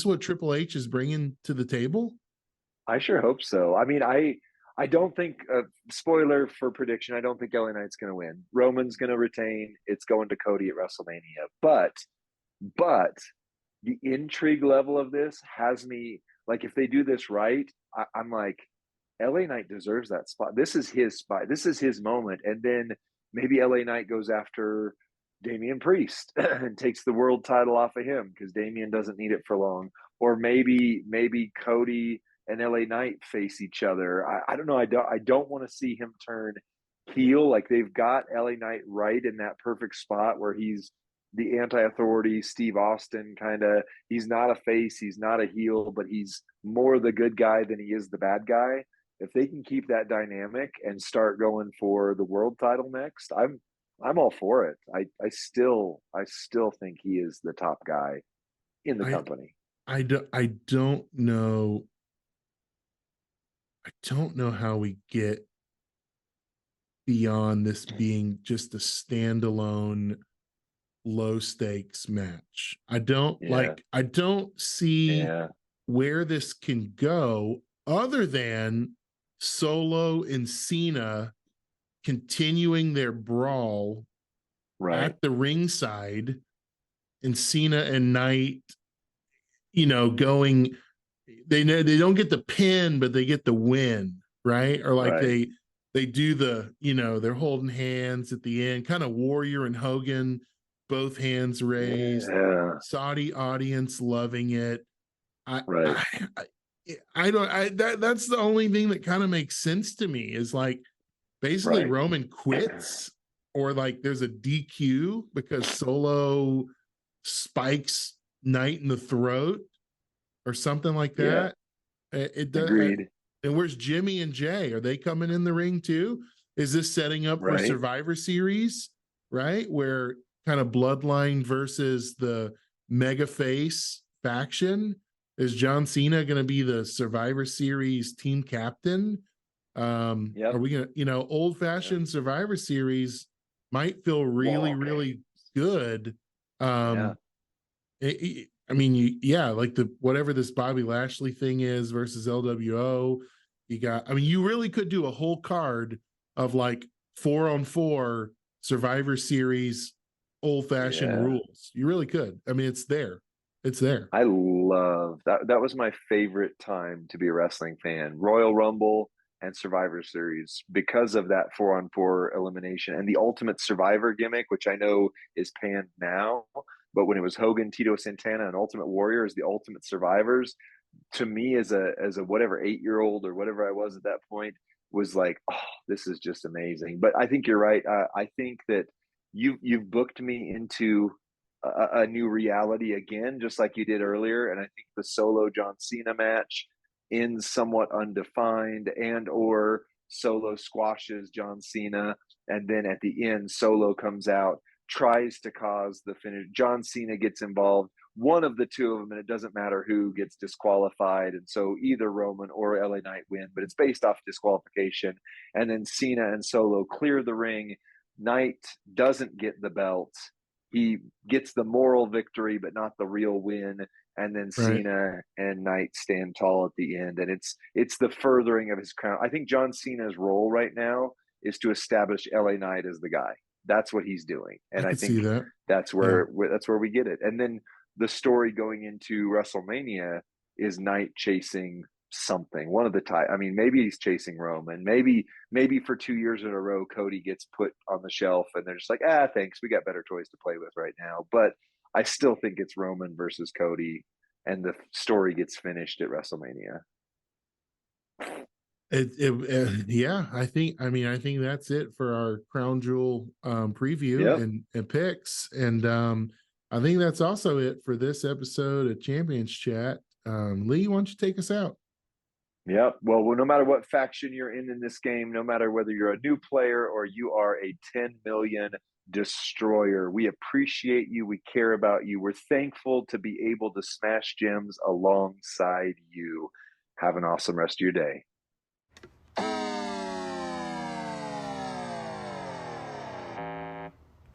what Triple H is bringing to the table? I sure hope so. I mean, I don't think spoiler for prediction. I don't think LA Knight's going to win. Roman's going to retain. It's going to Cody at WrestleMania. But the intrigue level of this has me like, if they do this right, I'm like, LA Knight deserves that spot. This is his spot. This is his moment. And then maybe LA Knight goes after Damian Priest and takes the world title off of him because Damian doesn't need it for long. Or maybe Cody and LA Knight face each other. I don't know. I don't want to see him turn heel. Like, they've got LA Knight right in that perfect spot where he's the anti-authority Steve Austin kind of. He's not a face, he's not a heel, but he's more the good guy than he is the bad guy. If they can keep that dynamic and start going for the world title next, I'm all for it. I still think he is the top guy in the company. I don't know. I don't know how we get beyond this being just a standalone low stakes match. I don't see where this can go other than Solo and Cena continuing their brawl at the ringside, and Cena and Knight, going, they don't get the pin, but they get the win, right? Or like they do the, they're holding hands at the end, kind of Warrior and Hogan, both hands raised, Saudi audience loving it. That's the only thing that kind of makes sense to me is like basically Roman quits, or like there's a DQ because Solo spikes Knight in the throat or something like that. It does. Agreed. And where's Jimmy and Jay? Are they coming in the ring too? Is this setting up for Survivor Series, right? Where kind of Bloodline versus the mega face faction? Is John Cena going to be the Survivor Series team captain? Are we going to, old fashioned Survivor Series might feel really, really good. I mean, like whatever this Bobby Lashley thing is versus LWO, you really could do a whole card of like 4-on-4 Survivor Series old fashioned rules. You really could. I mean, it's there. It's there. I love that. That was my favorite time to be a wrestling fan. Royal Rumble and Survivor Series, because of that 4-on-4 elimination and the Ultimate Survivor gimmick, which I know is panned now. But when it was Hogan, Tito Santana, and Ultimate Warrior as the Ultimate Survivors, to me as a whatever 8-year-old or whatever I was at that point, was like, oh, this is just amazing. But I think you're right. I think that you've booked me into a new reality again, just like you did earlier. And I think the Solo John Cena match ends somewhat undefined, and or Solo squashes John Cena, and then at the end Solo comes out, tries to cause the finish. John Cena gets involved. One of the two of them, and it doesn't matter who, gets disqualified. And so either Roman or LA Knight win, but it's based off disqualification. And then Cena and Solo clear the ring. Knight doesn't get the belt. He gets the moral victory, but not the real win. And then Cena and Knight stand tall at the end. And it's the furthering of his crown. I think John Cena's role right now is to establish LA Knight as the guy. That's what he's doing. And I think that's where we get it. And then the story going into WrestleMania is Knight chasing something, one of the I mean, maybe he's chasing Roman. Maybe for 2 years in a row, Cody gets put on the shelf and they're just like, thanks, we got better toys to play with right now. But I still think it's Roman versus Cody, and the story gets finished at WrestleMania. I think that's it for our Crown Jewel preview and picks. And I think that's also it for this episode of Champions Chat. Lee, why don't you take us out? Yep. Well, no matter what faction you're in this game, no matter whether you're a new player or you are a 10 million destroyer, we appreciate you. We care about you. We're thankful to be able to smash gems alongside you. Have an awesome rest of your day.